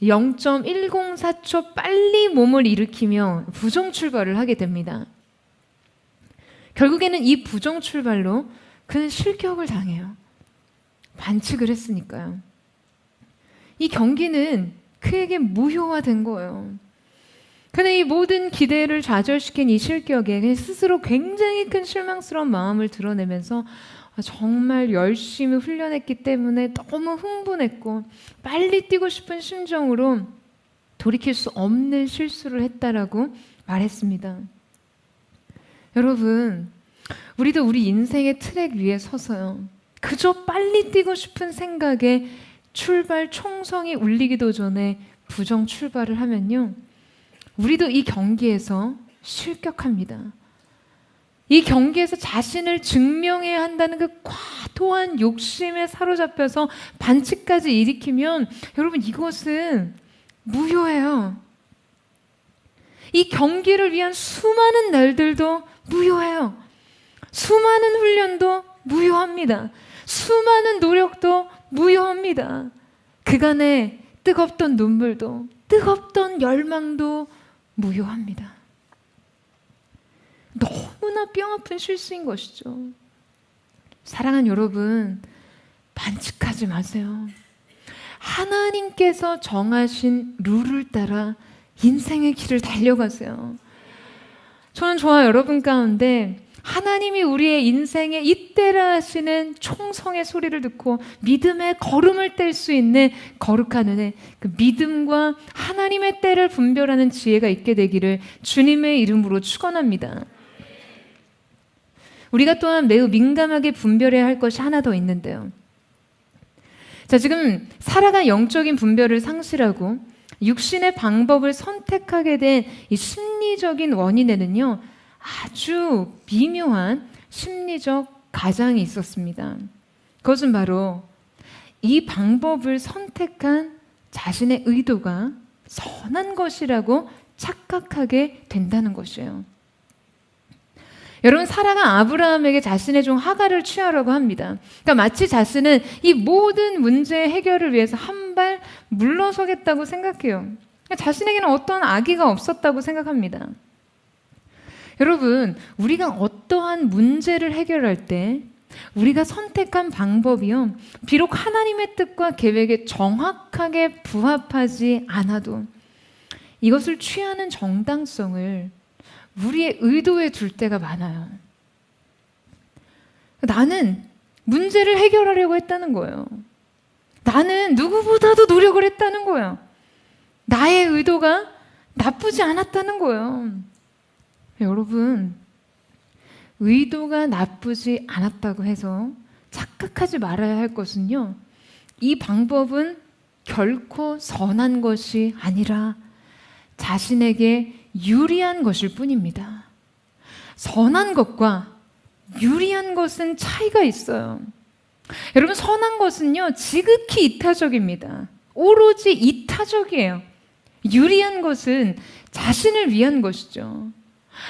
0.104초 빨리 몸을 일으키며 부정 출발을 하게 됩니다. 결국에는 이 부정 출발로 그는 실격을 당해요. 반칙을 했으니까요. 이 경기는 그에게 무효화된 거예요. 근데 이 모든 기대를 좌절시킨 이 실격에 스스로 굉장히 큰 실망스러운 마음을 드러내면서 정말 열심히 훈련했기 때문에 너무 흥분했고 빨리 뛰고 싶은 심정으로 돌이킬 수 없는 실수를 했다라고 말했습니다. 여러분, 우리도 우리 인생의 트랙 위에 서서요 그저 빨리 뛰고 싶은 생각에 출발 총성이 울리기도 전에 부정 출발을 하면요 우리도 이 경기에서 실격합니다. 이 경기에서 자신을 증명해야 한다는 그 과도한 욕심에 사로잡혀서 반칙까지 일으키면 여러분 이것은 무효예요. 이 경기를 위한 수많은 날들도 무효해요. 수많은 훈련도 무효합니다. 수많은 노력도 무효합니다. 그간의 뜨겁던 눈물도 뜨겁던 열망도 무효합니다. 너무나 뼈아픈 실수인 것이죠. 사랑하는 여러분, 반칙하지 마세요. 하나님께서 정하신 룰을 따라 인생의 길을 달려가세요. 저는 저와 여러분 가운데 하나님이 우리의 인생에 이때라 하시는 총성의 소리를 듣고 믿음의 걸음을 뗄 수 있는 거룩한 은혜, 그 믿음과 하나님의 때를 분별하는 지혜가 있게 되기를 주님의 이름으로 축원합니다. 우리가 또한 매우 민감하게 분별해야 할 것이 하나 더 있는데요. 자, 지금 사라가 영적인 분별을 상실하고 육신의 방법을 선택하게 된 이 심리적인 원인에는요 아주 미묘한 심리적 가장이 있었습니다. 그것은 바로 이 방법을 선택한 자신의 의도가 선한 것이라고 착각하게 된다는 것이에요. 여러분, 사라가 아브라함에게 자신의 종 하갈을 취하라고 합니다. 그러니까 마치 자신은 이 모든 문제 해결을 위해서 한 발 물러서겠다고 생각해요. 자신에게는 어떠한 악의가 없었다고 생각합니다. 여러분, 우리가 어떠한 문제를 해결할 때 우리가 선택한 방법이요, 비록 하나님의 뜻과 계획에 정확하게 부합하지 않아도 이것을 취하는 정당성을 우리의 의도에 둘 때가 많아요. 나는 문제를 해결하려고 했다는 거예요. 나는 누구보다도 노력을 했다는 거예요. 나의 의도가 나쁘지 않았다는 거예요. 여러분, 의도가 나쁘지 않았다고 해서 착각하지 말아야 할 것은요, 이 방법은 결코 선한 것이 아니라 자신에게 유리한 것일 뿐입니다. 선한 것과 유리한 것은 차이가 있어요. 여러분, 선한 것은요, 지극히 이타적입니다. 오로지 이타적이에요. 유리한 것은 자신을 위한 것이죠.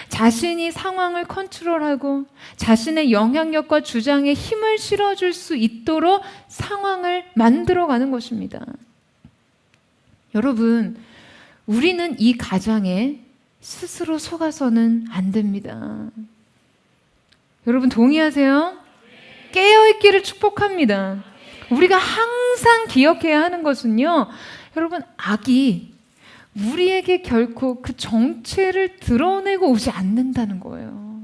자신이 상황을 컨트롤하고 자신의 영향력과 주장에 힘을 실어줄 수 있도록 상황을 만들어가는 것입니다. 여러분, 우리는 이 가장에 스스로 속아서는 안 됩니다. 여러분, 동의하세요? 깨어있기를 축복합니다. 우리가 항상 기억해야 하는 것은요, 여러분, 악이 우리에게 결코 그 정체를 드러내고 오지 않는다는 거예요.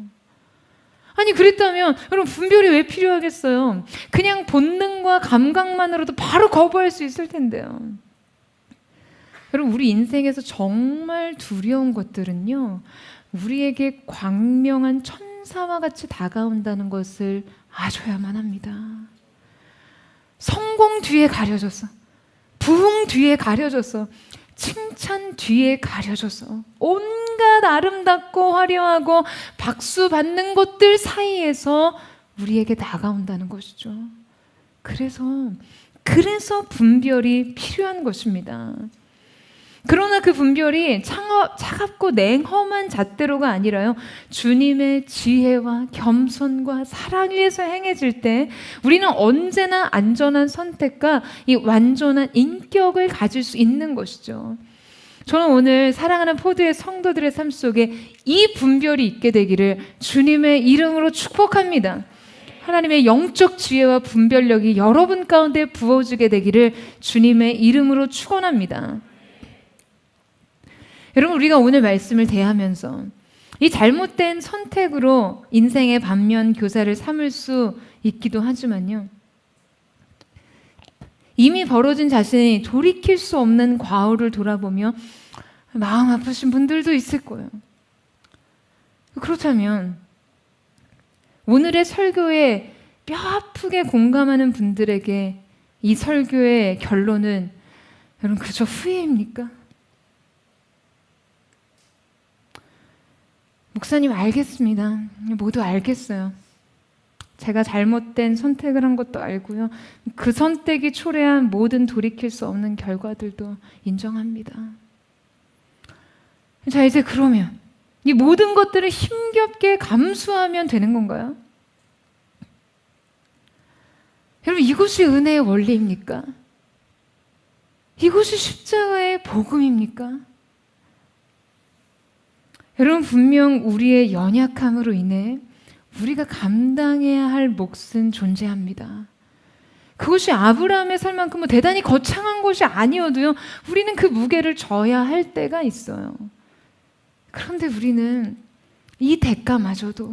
아니, 그랬다면 여러분, 분별이 왜 필요하겠어요? 그냥 본능과 감각만으로도 바로 거부할 수 있을 텐데요. 여러분, 우리 인생에서 정말 두려운 것들은요, 우리에게 광명한 천사와 같이 다가온다는 것을 아셔야만 합니다. 성공 뒤에 가려져서, 부흥 뒤에 가려져서, 칭찬 뒤에 가려져서, 온갖 아름답고 화려하고 박수 받는 것들 사이에서 우리에게 다가온다는 것이죠. 그래서 분별이 필요한 것입니다. 그러나 그 분별이 차갑고 냉엄한 잣대로가 아니라요, 주님의 지혜와 겸손과 사랑 위에서 행해질 때 우리는 언제나 안전한 선택과 이 완전한 인격을 가질 수 있는 것이죠. 저는 오늘 사랑하는 포드의 성도들의 삶 속에 이 분별이 있게 되기를 주님의 이름으로 축복합니다. 하나님의 영적 지혜와 분별력이 여러분 가운데 부어지게 되기를 주님의 이름으로 축원합니다. 여러분, 우리가 오늘 말씀을 대하면서 이 잘못된 선택으로 인생의 반면 교사를 삼을 수 있기도 하지만요, 이미 벌어진 자신이 돌이킬 수 없는 과오를 돌아보며 마음 아프신 분들도 있을 거예요. 그렇다면 오늘의 설교에 뼈 아프게 공감하는 분들에게 이 설교의 결론은 여러분, 그저 후회입니까? 목사님, 알겠습니다. 모두 알겠어요. 제가 잘못된 선택을 한 것도 알고요. 그 선택이 초래한 모든 돌이킬 수 없는 결과들도 인정합니다. 자, 이제 그러면 이 모든 것들을 힘겹게 감수하면 되는 건가요? 여러분, 이것이 은혜의 원리입니까? 이것이 십자가의 복음입니까? 여러분, 분명 우리의 연약함으로 인해 우리가 감당해야 할 몫은 존재합니다. 그것이 아브라함의 삶만큼 대단히 거창한 것이 아니어도요, 우리는 그 무게를 져야 할 때가 있어요. 그런데 우리는 이 대가마저도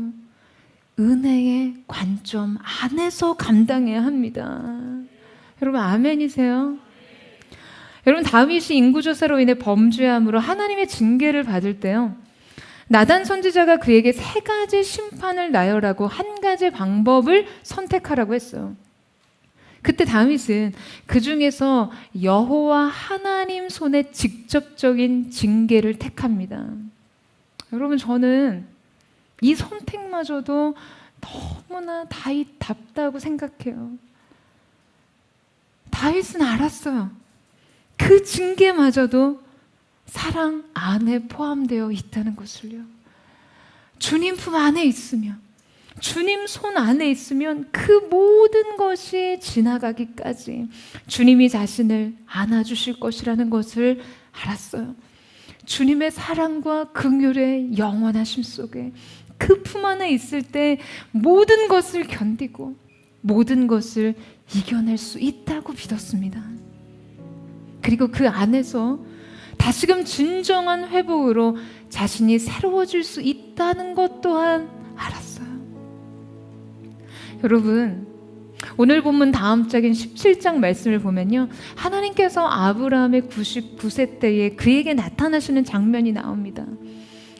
은혜의 관점 안에서 감당해야 합니다. 여러분, 아멘이세요? 여러분, 다윗이 인구조사로 인해 범죄함으로 하나님의 징계를 받을 때요, 나단 선지자가 그에게 3가지 심판을 나열하고 1가지 방법을 선택하라고 했어요. 그때 다윗은 그 중에서 여호와 하나님 손의 직접적인 징계를 택합니다. 여러분, 저는 이 선택마저도 너무나 다윗답다고 생각해요. 다윗은 알았어요. 그 징계마저도 사랑 안에 포함되어 있다는 것을요. 주님 품 안에 있으며 주님 손 안에 있으면 그 모든 것이 지나가기까지 주님이 자신을 안아주실 것이라는 것을 알았어요. 주님의 사랑과 긍휼의 영원하심 속에 그 품 안에 있을 때 모든 것을 견디고 모든 것을 이겨낼 수 있다고 믿었습니다. 그리고 그 안에서 다시금 진정한 회복으로 자신이 새로워질 수 있다는 것 또한 알았어요. 여러분, 오늘 본문 다음 장인 17장 말씀을 보면요, 하나님께서 아브라함의 99세 때에 그에게 나타나시는 장면이 나옵니다.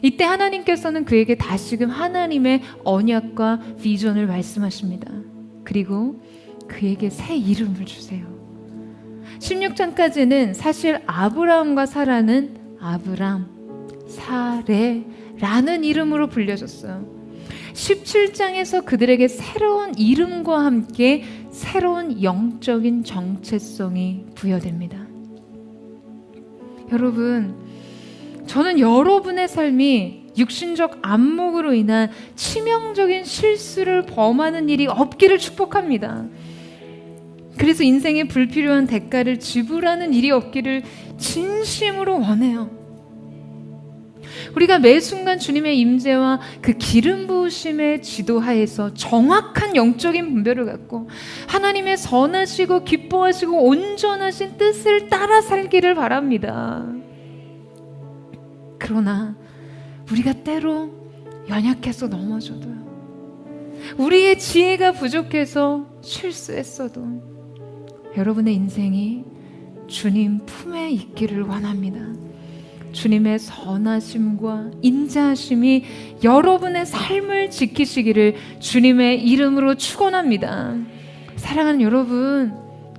이때 하나님께서는 그에게 다시금 하나님의 언약과 비전을 말씀하십니다. 그리고 그에게 새 이름을 주세요. 16장까지는 사실 아브라함과 사라는 아브람, 사레라는 이름으로 불려졌어요. 17장에서 그들에게 새로운 이름과 함께 새로운 영적인 정체성이 부여됩니다. 여러분, 저는 여러분의 삶이 육신적 안목으로 인한 치명적인 실수를 범하는 일이 없기를 축복합니다. 그래서 인생의 불필요한 대가를 지불하는 일이 없기를 진심으로 원해요. 우리가 매 순간 주님의 임재와 그 기름 부으심의 지도하에서 정확한 영적인 분별을 갖고 하나님의 선하시고 기뻐하시고 온전하신 뜻을 따라 살기를 바랍니다. 그러나 우리가 때로 연약해서 넘어져도요, 우리의 지혜가 부족해서 실수했어도 여러분의 인생이 주님 품에 있기를 원합니다. 주님의 선하심과 인자하심이 여러분의 삶을 지키시기를 주님의 이름으로 축원합니다. 사랑하는 여러분,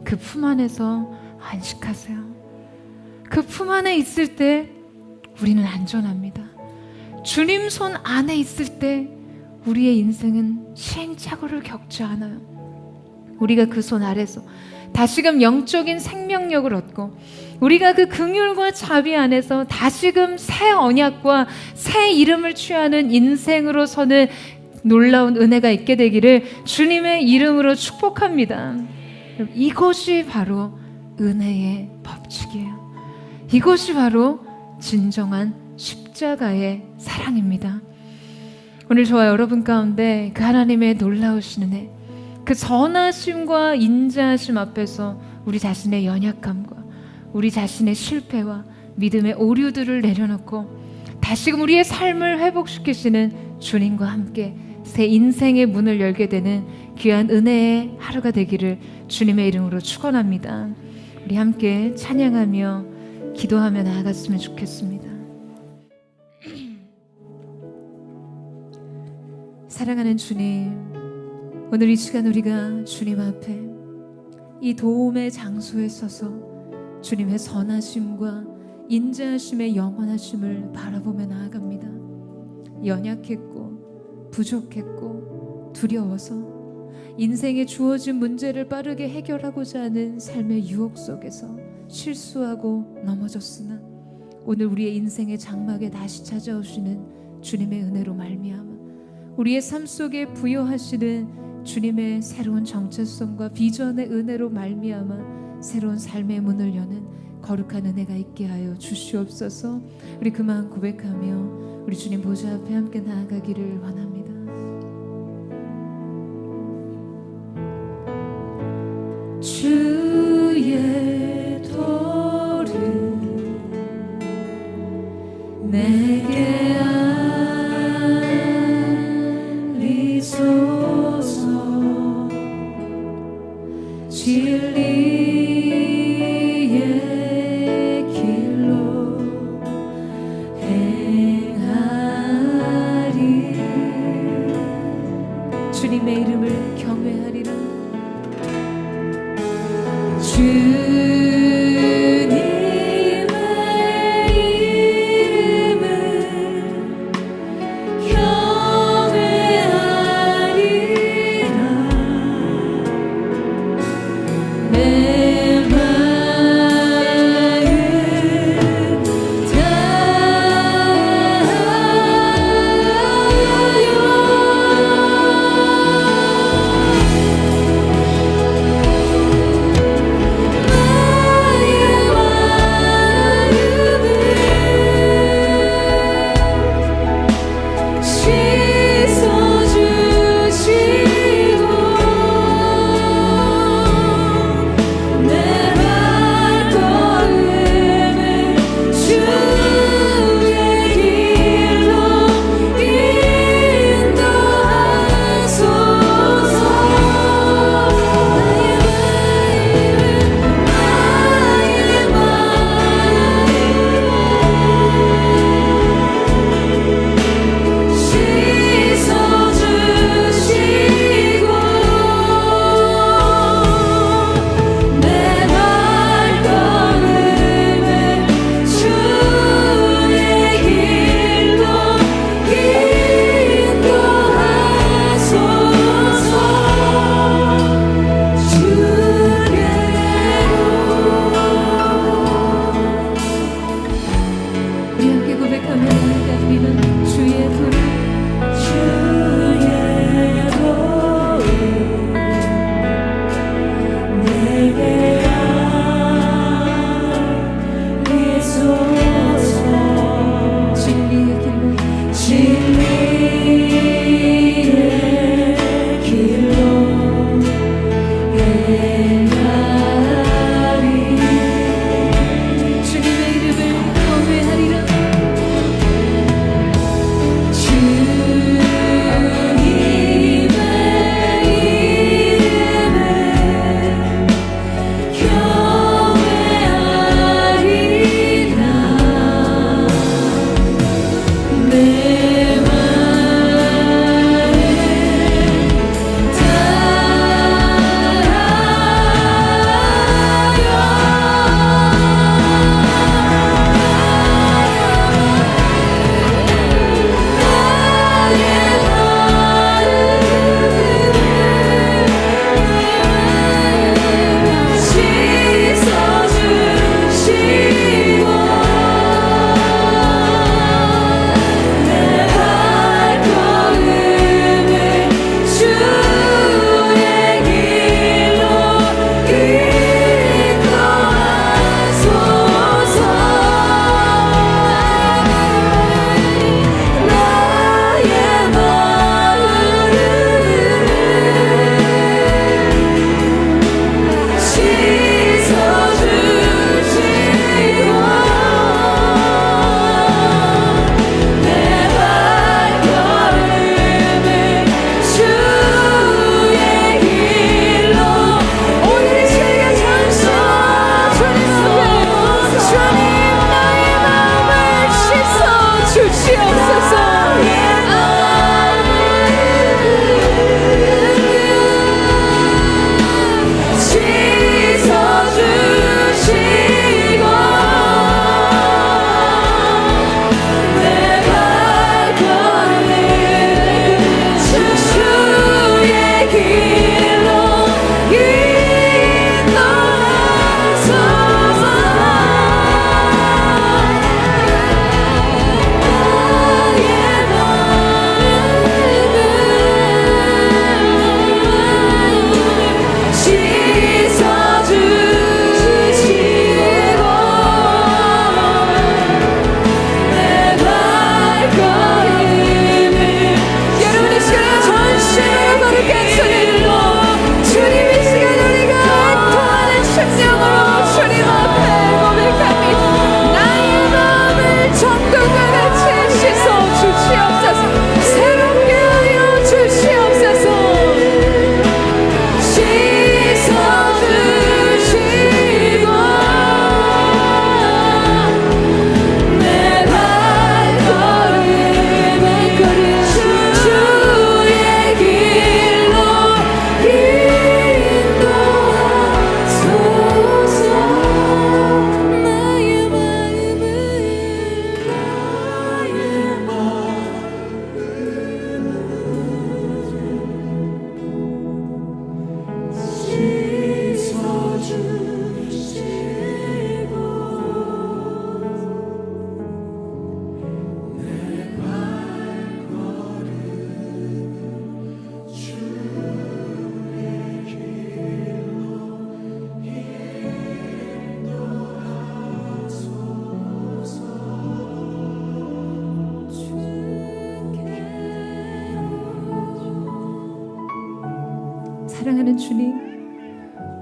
그 품 안에서 안식하세요. 그 품 안에 있을 때 우리는 안전합니다. 주님 손 안에 있을 때 우리의 인생은 시행착오를 겪지 않아요. 우리가 그 손 아래서 다시금 영적인 생명력을 얻고 우리가 그 긍휼과 자비 안에서 다시금 새 언약과 새 이름을 취하는 인생으로 서는 놀라운 은혜가 있게 되기를 주님의 이름으로 축복합니다. 이것이 바로 은혜의 법칙이에요. 이것이 바로 진정한 십자가의 사랑입니다. 오늘 저와 여러분 가운데 그 하나님의 놀라우신 은혜, 그 선하심과 인자하심 앞에서 우리 자신의 연약함과 우리 자신의 실패와 믿음의 오류들을 내려놓고 다시금 우리의 삶을 회복시키시는 주님과 함께 새 인생의 문을 열게 되는 귀한 은혜의 하루가 되기를 주님의 이름으로 축원합니다. 우리 함께 찬양하며 기도하며 나아갔으면 좋겠습니다. 사랑하는 주님, 오늘 이 시간 우리가 주님 앞에 이 도움의 장소에 서서 주님의 선하심과 인자하심의 영원하심을 바라보며 나아갑니다. 연약했고 부족했고 두려워서 인생에 주어진 문제를 빠르게 해결하고자 하는 삶의 유혹 속에서 실수하고 넘어졌으나 오늘 우리의 인생의 장막에 다시 찾아오시는 주님의 은혜로 말미암아 우리의 삶 속에 부여하시는 주님의 새로운 정체성과 비전의 은혜로 말미암아 새로운 삶의 문을 여는 거룩한 은혜가 있게 하여 주시옵소서. 우리 그만 고백하며 우리 주님 보좌 앞에 함께 나아가기를 원합니다. 주의 도를 내게 알리소서. 진리의 길로 행하리. 주님의 이름을 경외하리라. 주님의 이름을 사랑하는 주님,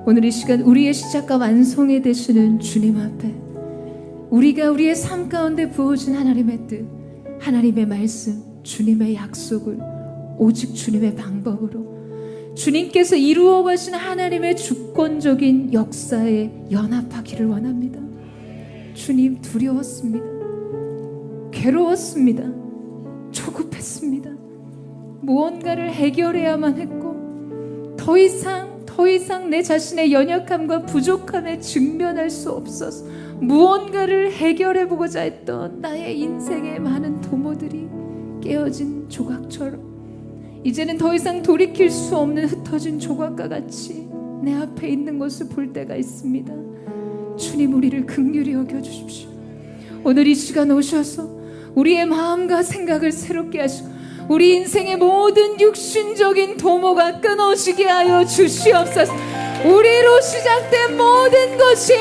오늘 이 시간 우리의 시작과 완성이 되시는 주님 앞에 우리가 우리의 삶 가운데 부어진 하나님의 뜻, 하나님의 말씀, 주님의 약속을 오직 주님의 방법으로 주님께서 이루어 가신 하나님의 주권적인 역사에 연합하기를 원합니다. 주님, 두려웠습니다. 괴로웠습니다. 조급했습니다. 무언가를 해결해야만 했고 더 이상 내 자신의 연약함과 부족함에 직면할 수 없어서 무언가를 해결해보고자 했던 나의 인생의 많은 도모들이 깨어진 조각처럼 이제는 더 이상 돌이킬 수 없는 흩어진 조각과 같이 내 앞에 있는 것을 볼 때가 있습니다. 주님, 우리를 긍휼히 여겨주십시오. 오늘 이 시간 오셔서 우리의 마음과 생각을 새롭게 하시고 우리 인생의 모든 육신적인 도모가 끊어지게 하여 주시옵소서. 우리로 시작된 모든 것이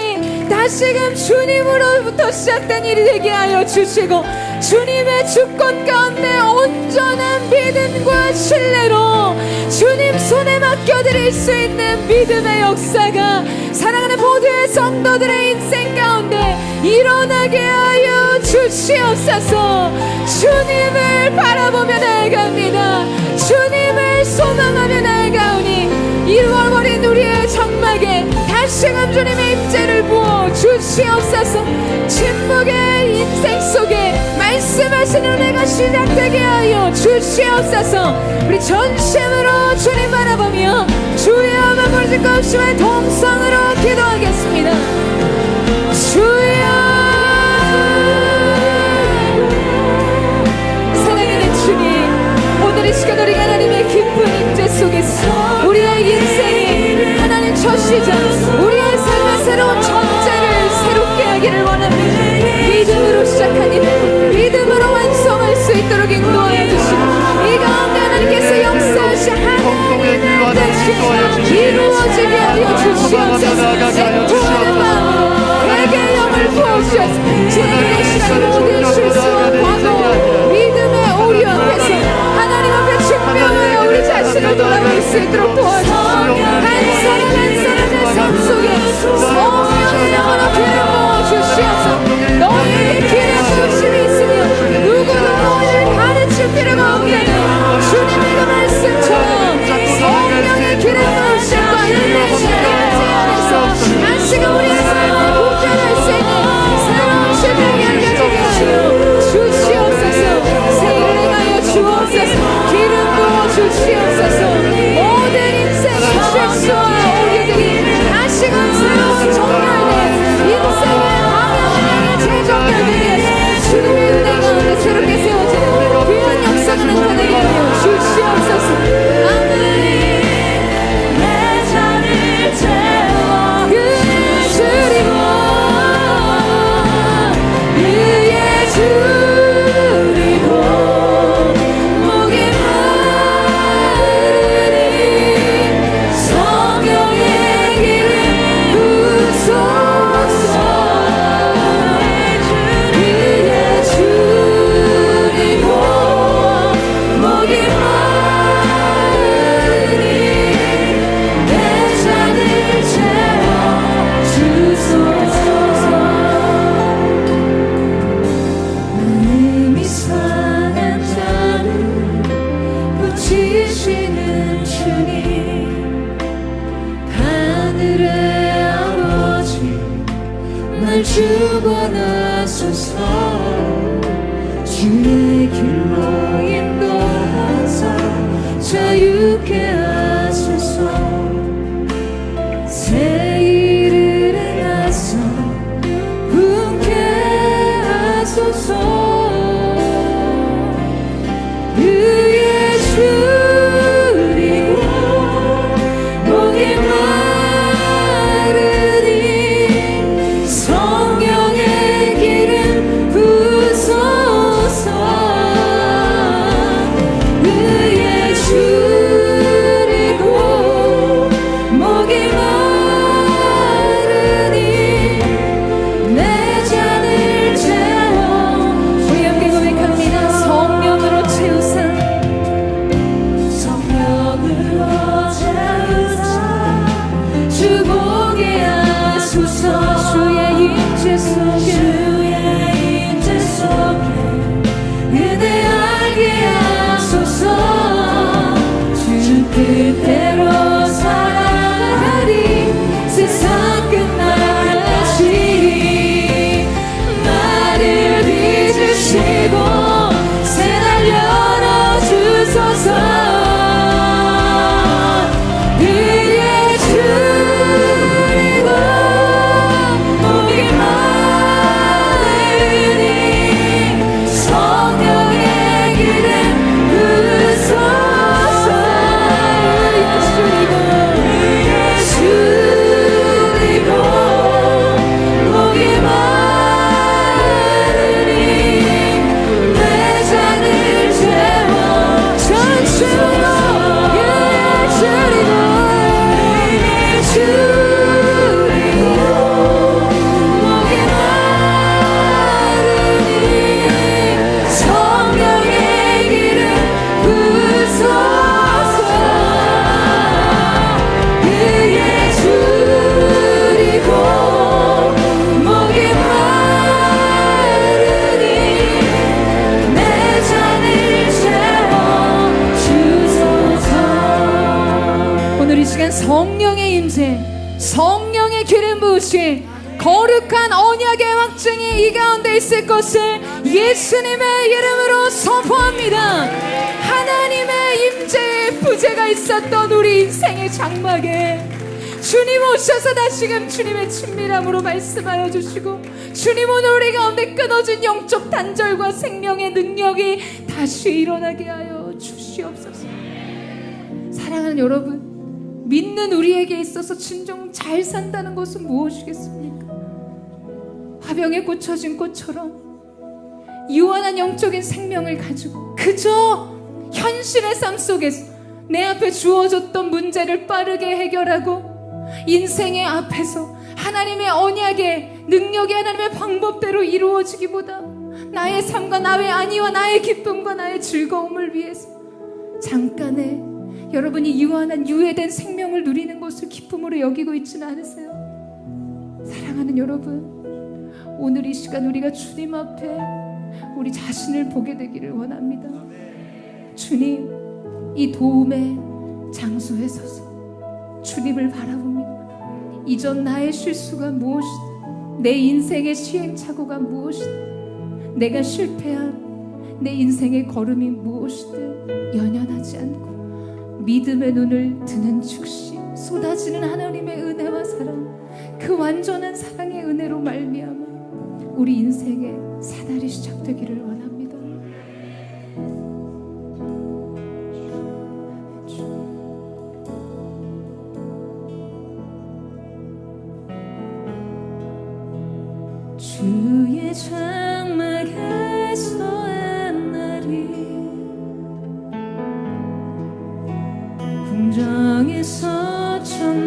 다시금 주님으로부터 시작된 일이 되게 하여 주시고 주님의 주권 가운데 온전한 믿음과 신뢰로 주님 손에 맡겨드릴 수 있는 믿음의 역사가 사랑하는 모든 성도들의 인생 가운데 일어나게 하여 주시옵소서. 주님을 바라보며 나아갑니다. 주님을 소망하며 나아가오니 잃어버린 우리의 장막에 다시금 주님의 입자를 부어 주시옵소서. 침묵의 인생 속에 말씀하시는 은혜가 시작되게 하여 주시옵소서. 우리 전심으로 주님 바라보며 주여 머무르실 것 없이만 동성으로 기도하겠습니다. 주여, 사랑하는 주님, 오늘 이 시간 우리 하나님의 깊은 임재 속에서 우리의 인생이 하나님 첫 시작, 우리의 삶의 새로운 전제를 새롭게 하기를 원합니다. 믿음으로 시작한 일, 믿음으로 완성할 수 있도록 인도하여 주시고 이 가운데 하나님께서 역사하신 하나님의 뜻이 이루어지게 하여 주시옵소서. 생통하는 마음으로 내게 영을 부어주셔서 주님의 시간 모든 실수와 과거 믿음의 오류 앞에서 하나님 앞에 증명하여 우리 자신을 돌아볼 수 있도록 도와주시고 한 사람 한 사람의 삶 속에 성령의 영으로 기름 부어주시옵소서. 너희에게 길에 부으심이 있으며 누구도 너희를 가르칠 필요가 없다는 주님의 그 말씀처럼 성령의 기름 부으심과 인내심의 안에서 다시금 우리의 삶을 구별할 수 있는 새로운 실력이 알려지게 하여 주시옵소서. 새를 행하여 주옵소서. 기름 부어 주시옵소서. 모든 인생의 실수와 오류들이 다시금 새로운 정렬된 인생의 방향을 재정렬되게 하여 주님의 은혜 가운데 새롭게 세워지는 귀한 역사가 나타나게 하여 주시옵소서. 아멘. 주관하소서. 주의 길로 인도하사 자유케 하소서. 새 일을 행하사 분케 하소서. 의의 주리고 목이 마르니 성령의 기름 성령의 임재, 성령의 기름 부으심, 거룩한 언약의 확증이 이 가운데 있을 것을 예수님의 이름으로 선포합니다. 하나님의 임재의 부재가 있었던 우리 인생의 장막에 주님 오셔서 다시금 주님의 친밀함으로 말씀하여 주시고, 주님 오늘 우리 가운데 끊어진 영적 단절과 생명의 능력이 다시 일어나게 하여 주시옵소서. 사랑하는 여러분, 믿는 우리에게 있어서 진정 잘 산다는 것은 무엇이겠습니까? 화병에 꽂혀진 꽃처럼 유한한 영적인 생명을 가지고 그저 현실의 삶 속에서 내 앞에 주어졌던 문제를 빠르게 해결하고 인생의 앞에서 하나님의 언약의 능력이 하나님의 방법대로 이루어지기보다 나의 삶과 나의 안위와 나의 기쁨과 나의 즐거움을 위해서 잠깐의 여러분이 유한한 유해된 생명을 누리는 것을 기쁨으로 여기고 있지는 않으세요? 사랑하는 여러분, 오늘 이 시간 우리가 주님 앞에 우리 자신을 보게 되기를 원합니다. 주님, 이 도움의 장소에 서서 주님을 바라봅니다. 이전 나의 실수가 무엇이든, 내 인생의 시행착오가 무엇이든, 내가 실패한 내 인생의 걸음이 무엇이든 연연하지 않고 믿음의 눈을 드는 즉시 쏟아지는 하나님의 은혜와 사랑, 그 완전한 사랑의 은혜로 말미암아 우리 인생의 사달이 시작되기를 원합니다. 주의 장막에서 한 날이 궁정에서 첫날보다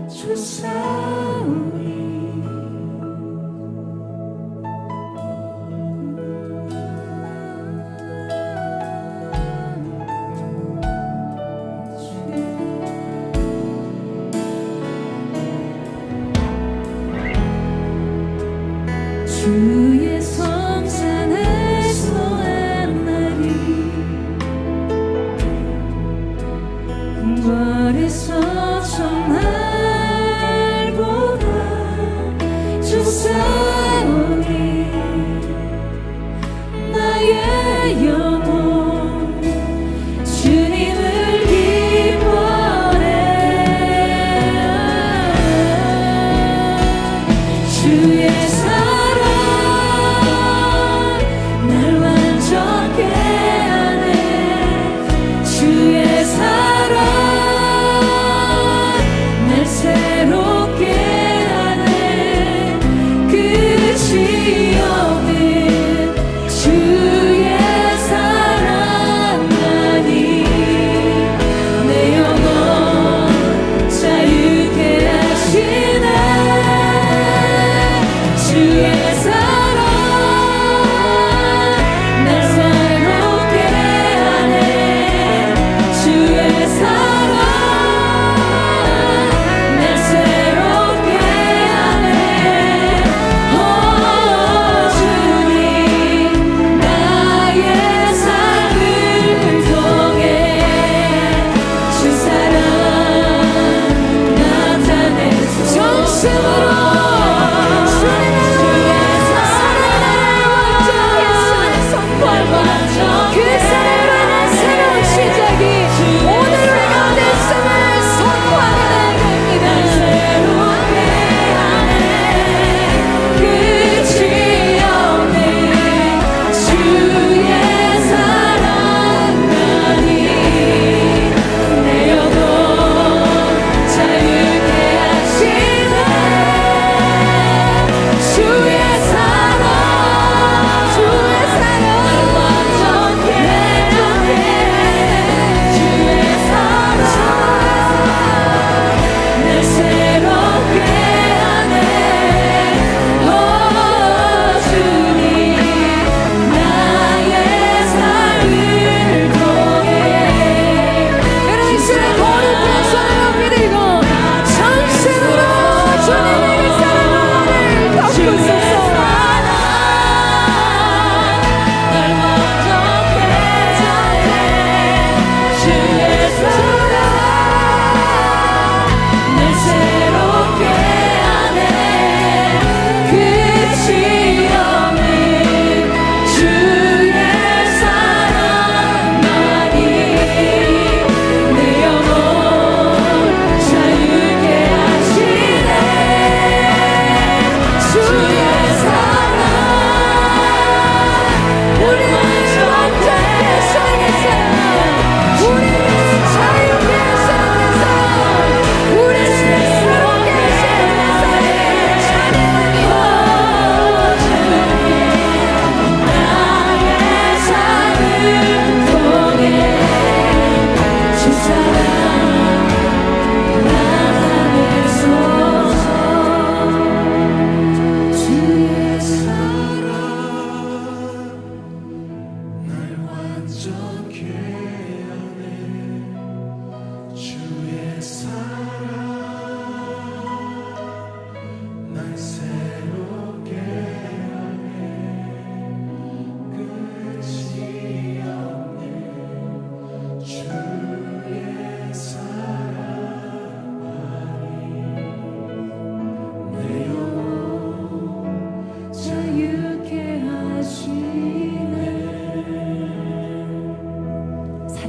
좋사오니 주의 성산에서 한 날이 궁궐에서 첫날보다 좋사오니 나의 영혼 주님을 기뻐해. 주의 사랑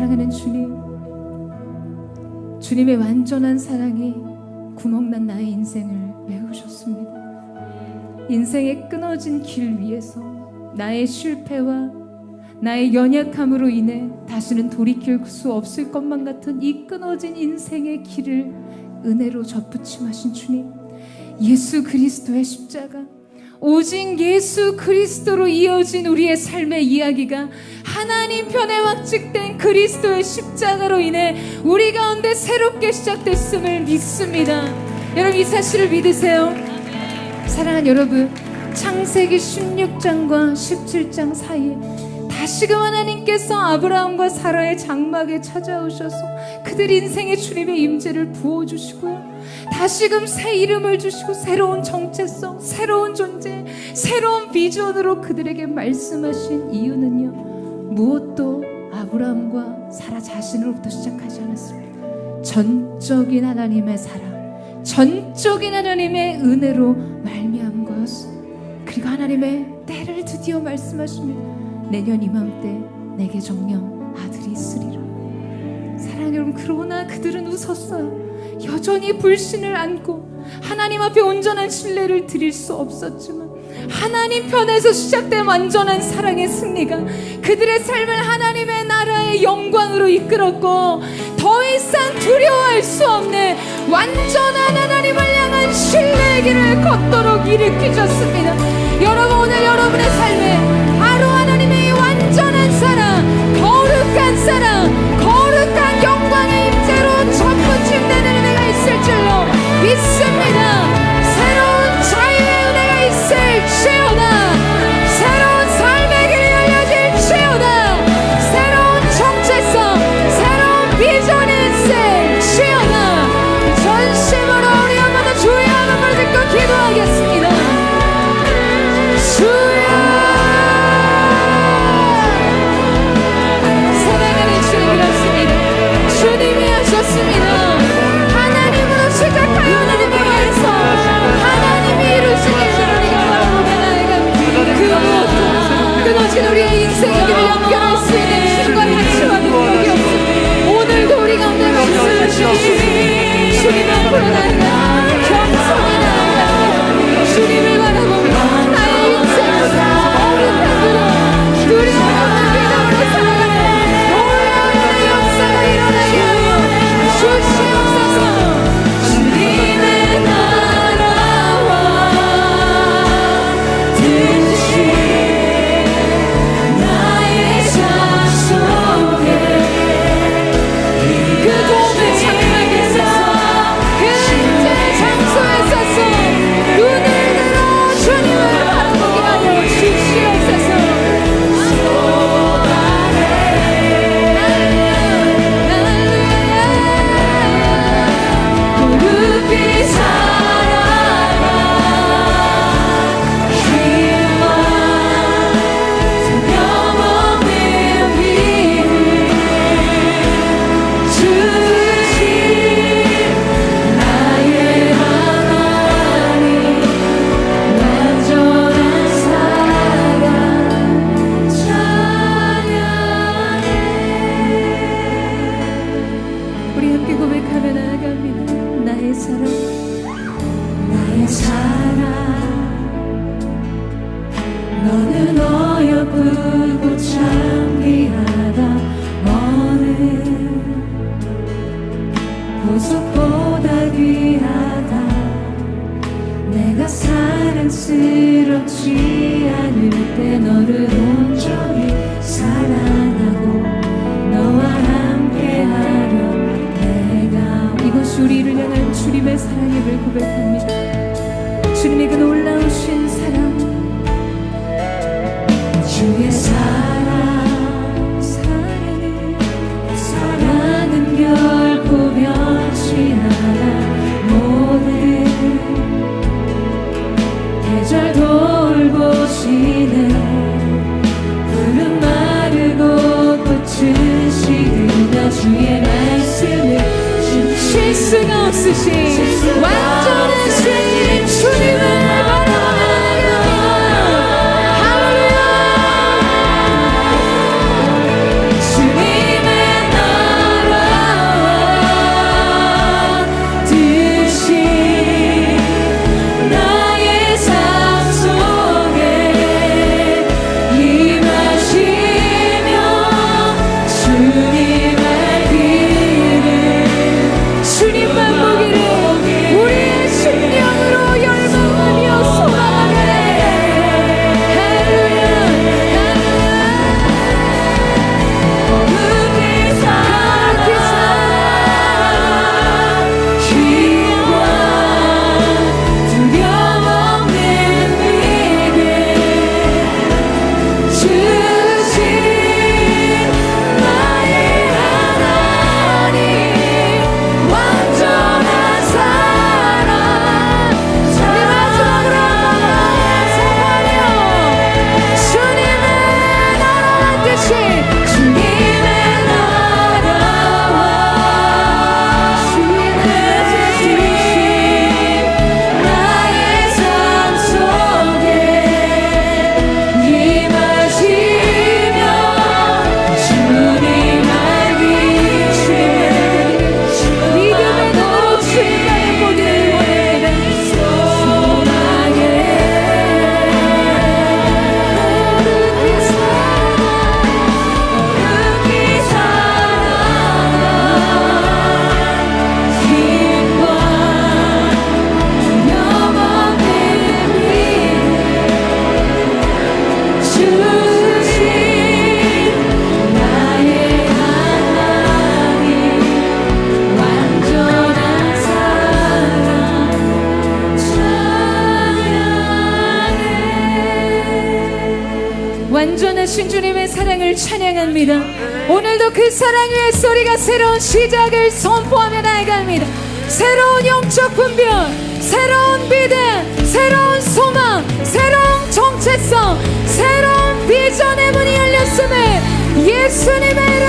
사랑하는 주님, 주님의 완전한 사랑이 구멍난 나의 인생을 메우셨습니다. 인생의 끊어진 길 위에서 나의 실패와 나의 연약함으로 인해 다시는 돌이킬 수 없을 것만 같은 이 끊어진 인생의 길을 은혜로 접붙임하신 주님, 예수 그리스도의 십자가, 오직 예수 그리스도로 이어진 우리의 삶의 이야기가 하나님 편에 확증된 그리스도의 십자가로 인해 우리 가운데 새롭게 시작됐음을 믿습니다. 여러분, 이 사실을 믿으세요? 사랑하는 여러분, 창세기 16장과 17장 사이에 다시금 하나님께서 아브라함과 사라의 장막에 찾아오셔서 그들 인생에 주님의 임재를 부어주시고요, 다시금 새 이름을 주시고 새로운 정체성, 새로운 존재, 새로운 비전으로 그들에게 말씀하신 이유는요, 무엇도 아브라함과 사라 자신으로부터 시작하지 않았습니다. 전적인 하나님의 사랑, 전적인 하나님의 은혜로 말미암은 거였습니다. 그리고 하나님의 때를 드디어 말씀하십니다. 내년 이맘때 내게 정녕 아들이 있으리라. 사랑하는 여러분, 그러나 그들은 웃었어요. 여전히 불신을 안고 하나님 앞에 온전한 신뢰를 드릴 수 없었지만 하나님 편에서 시작된 완전한 사랑의 승리가 그들의 삶을 하나님의 나라의 영광으로 이끌었고, 더 이상 두려워할 수 없는 완전한 하나님을 향한 신뢰의 길을 걷도록 일으키셨습니다. 여러분, 오늘 여러분의 삶에 바로 하나님의 완전한 사랑, 거룩한 사랑, 거룩한 영광의 임재로 접붙임되는 은혜가 있을 줄로 믿습니다. 새로운 자유의 은혜가 있을지어다. 새로운 삶의 길이 열려질지어다. 새로운 정체성, 새로운 비전이 있을지어다. 전심으로 우리 한번 더 주의 한번 듣고 기도하겠습니다. 주여, 사랑하는 주님, 이렇습니다. 주님이 하셨습니다. 하나님으로 시작하여 하나님을 위해서 하나님이 이루신 일을 우리가 바라보며 나아갑니다. 그 무엇도 끊어진 우리의 인생의 길을 연결할 수 있는 힘과 가치와 능력이 없습니다. 오늘도 우리 가운데 말씀하시니 주님 앞으로 나아가 겸손히 나아갑니다. 주님을 바라보며 나의 인생을 거룩한 그로 두려움 없는 믿음으로 살아가는 놀라운 역사가 일어나게 하여 주시옵소서. 주님의 나라와 뜻이 나의 자손에 그 도움의 장막에서 그 인재의 장소에 서서 눈을 들어 주님을 바라보게 하여 주시옵소서. 무릎이 살아가 힘과 변함없는 빛을 주신 나의 하나님, 완전한 사랑 찬양해. 우리 함께 고백하며 나아갑니다. 나의 사랑, 나의 사랑, 너는 어여쁘고 참 귀하다. 어느 보석보다 귀하다. 내가 사랑스럽지 않을 때 너를 온전히 사랑하고 너와 함께하려 내가. 이것이 우리를 향한 주님의 사랑임을 고백합니다. 주님의 그 놀라우신 사랑, 주의 사랑, 사랑은 결코 변치 않아. 모든 계절 돌보시네. 푸른 마르고 꽃은 시들며 주의 말씀을 쉴 수가 없으신 완전한 주님, 주님을 바라보며 나아갑니다. 할렐루야. 주님의 주님 나의 하나님 완전한 사랑 찬양해. 완전하신 주님의 사랑을 찬양합니다. 오늘도 그 사랑 위에 소리가 새로운 시작을 선포하며 나아갑니다. 새로운 영적 분별, 새로운 믿음, 새로운 소망, 새로운 정체성, 새로운 비전의 문이 열렸음을 예수님의 이름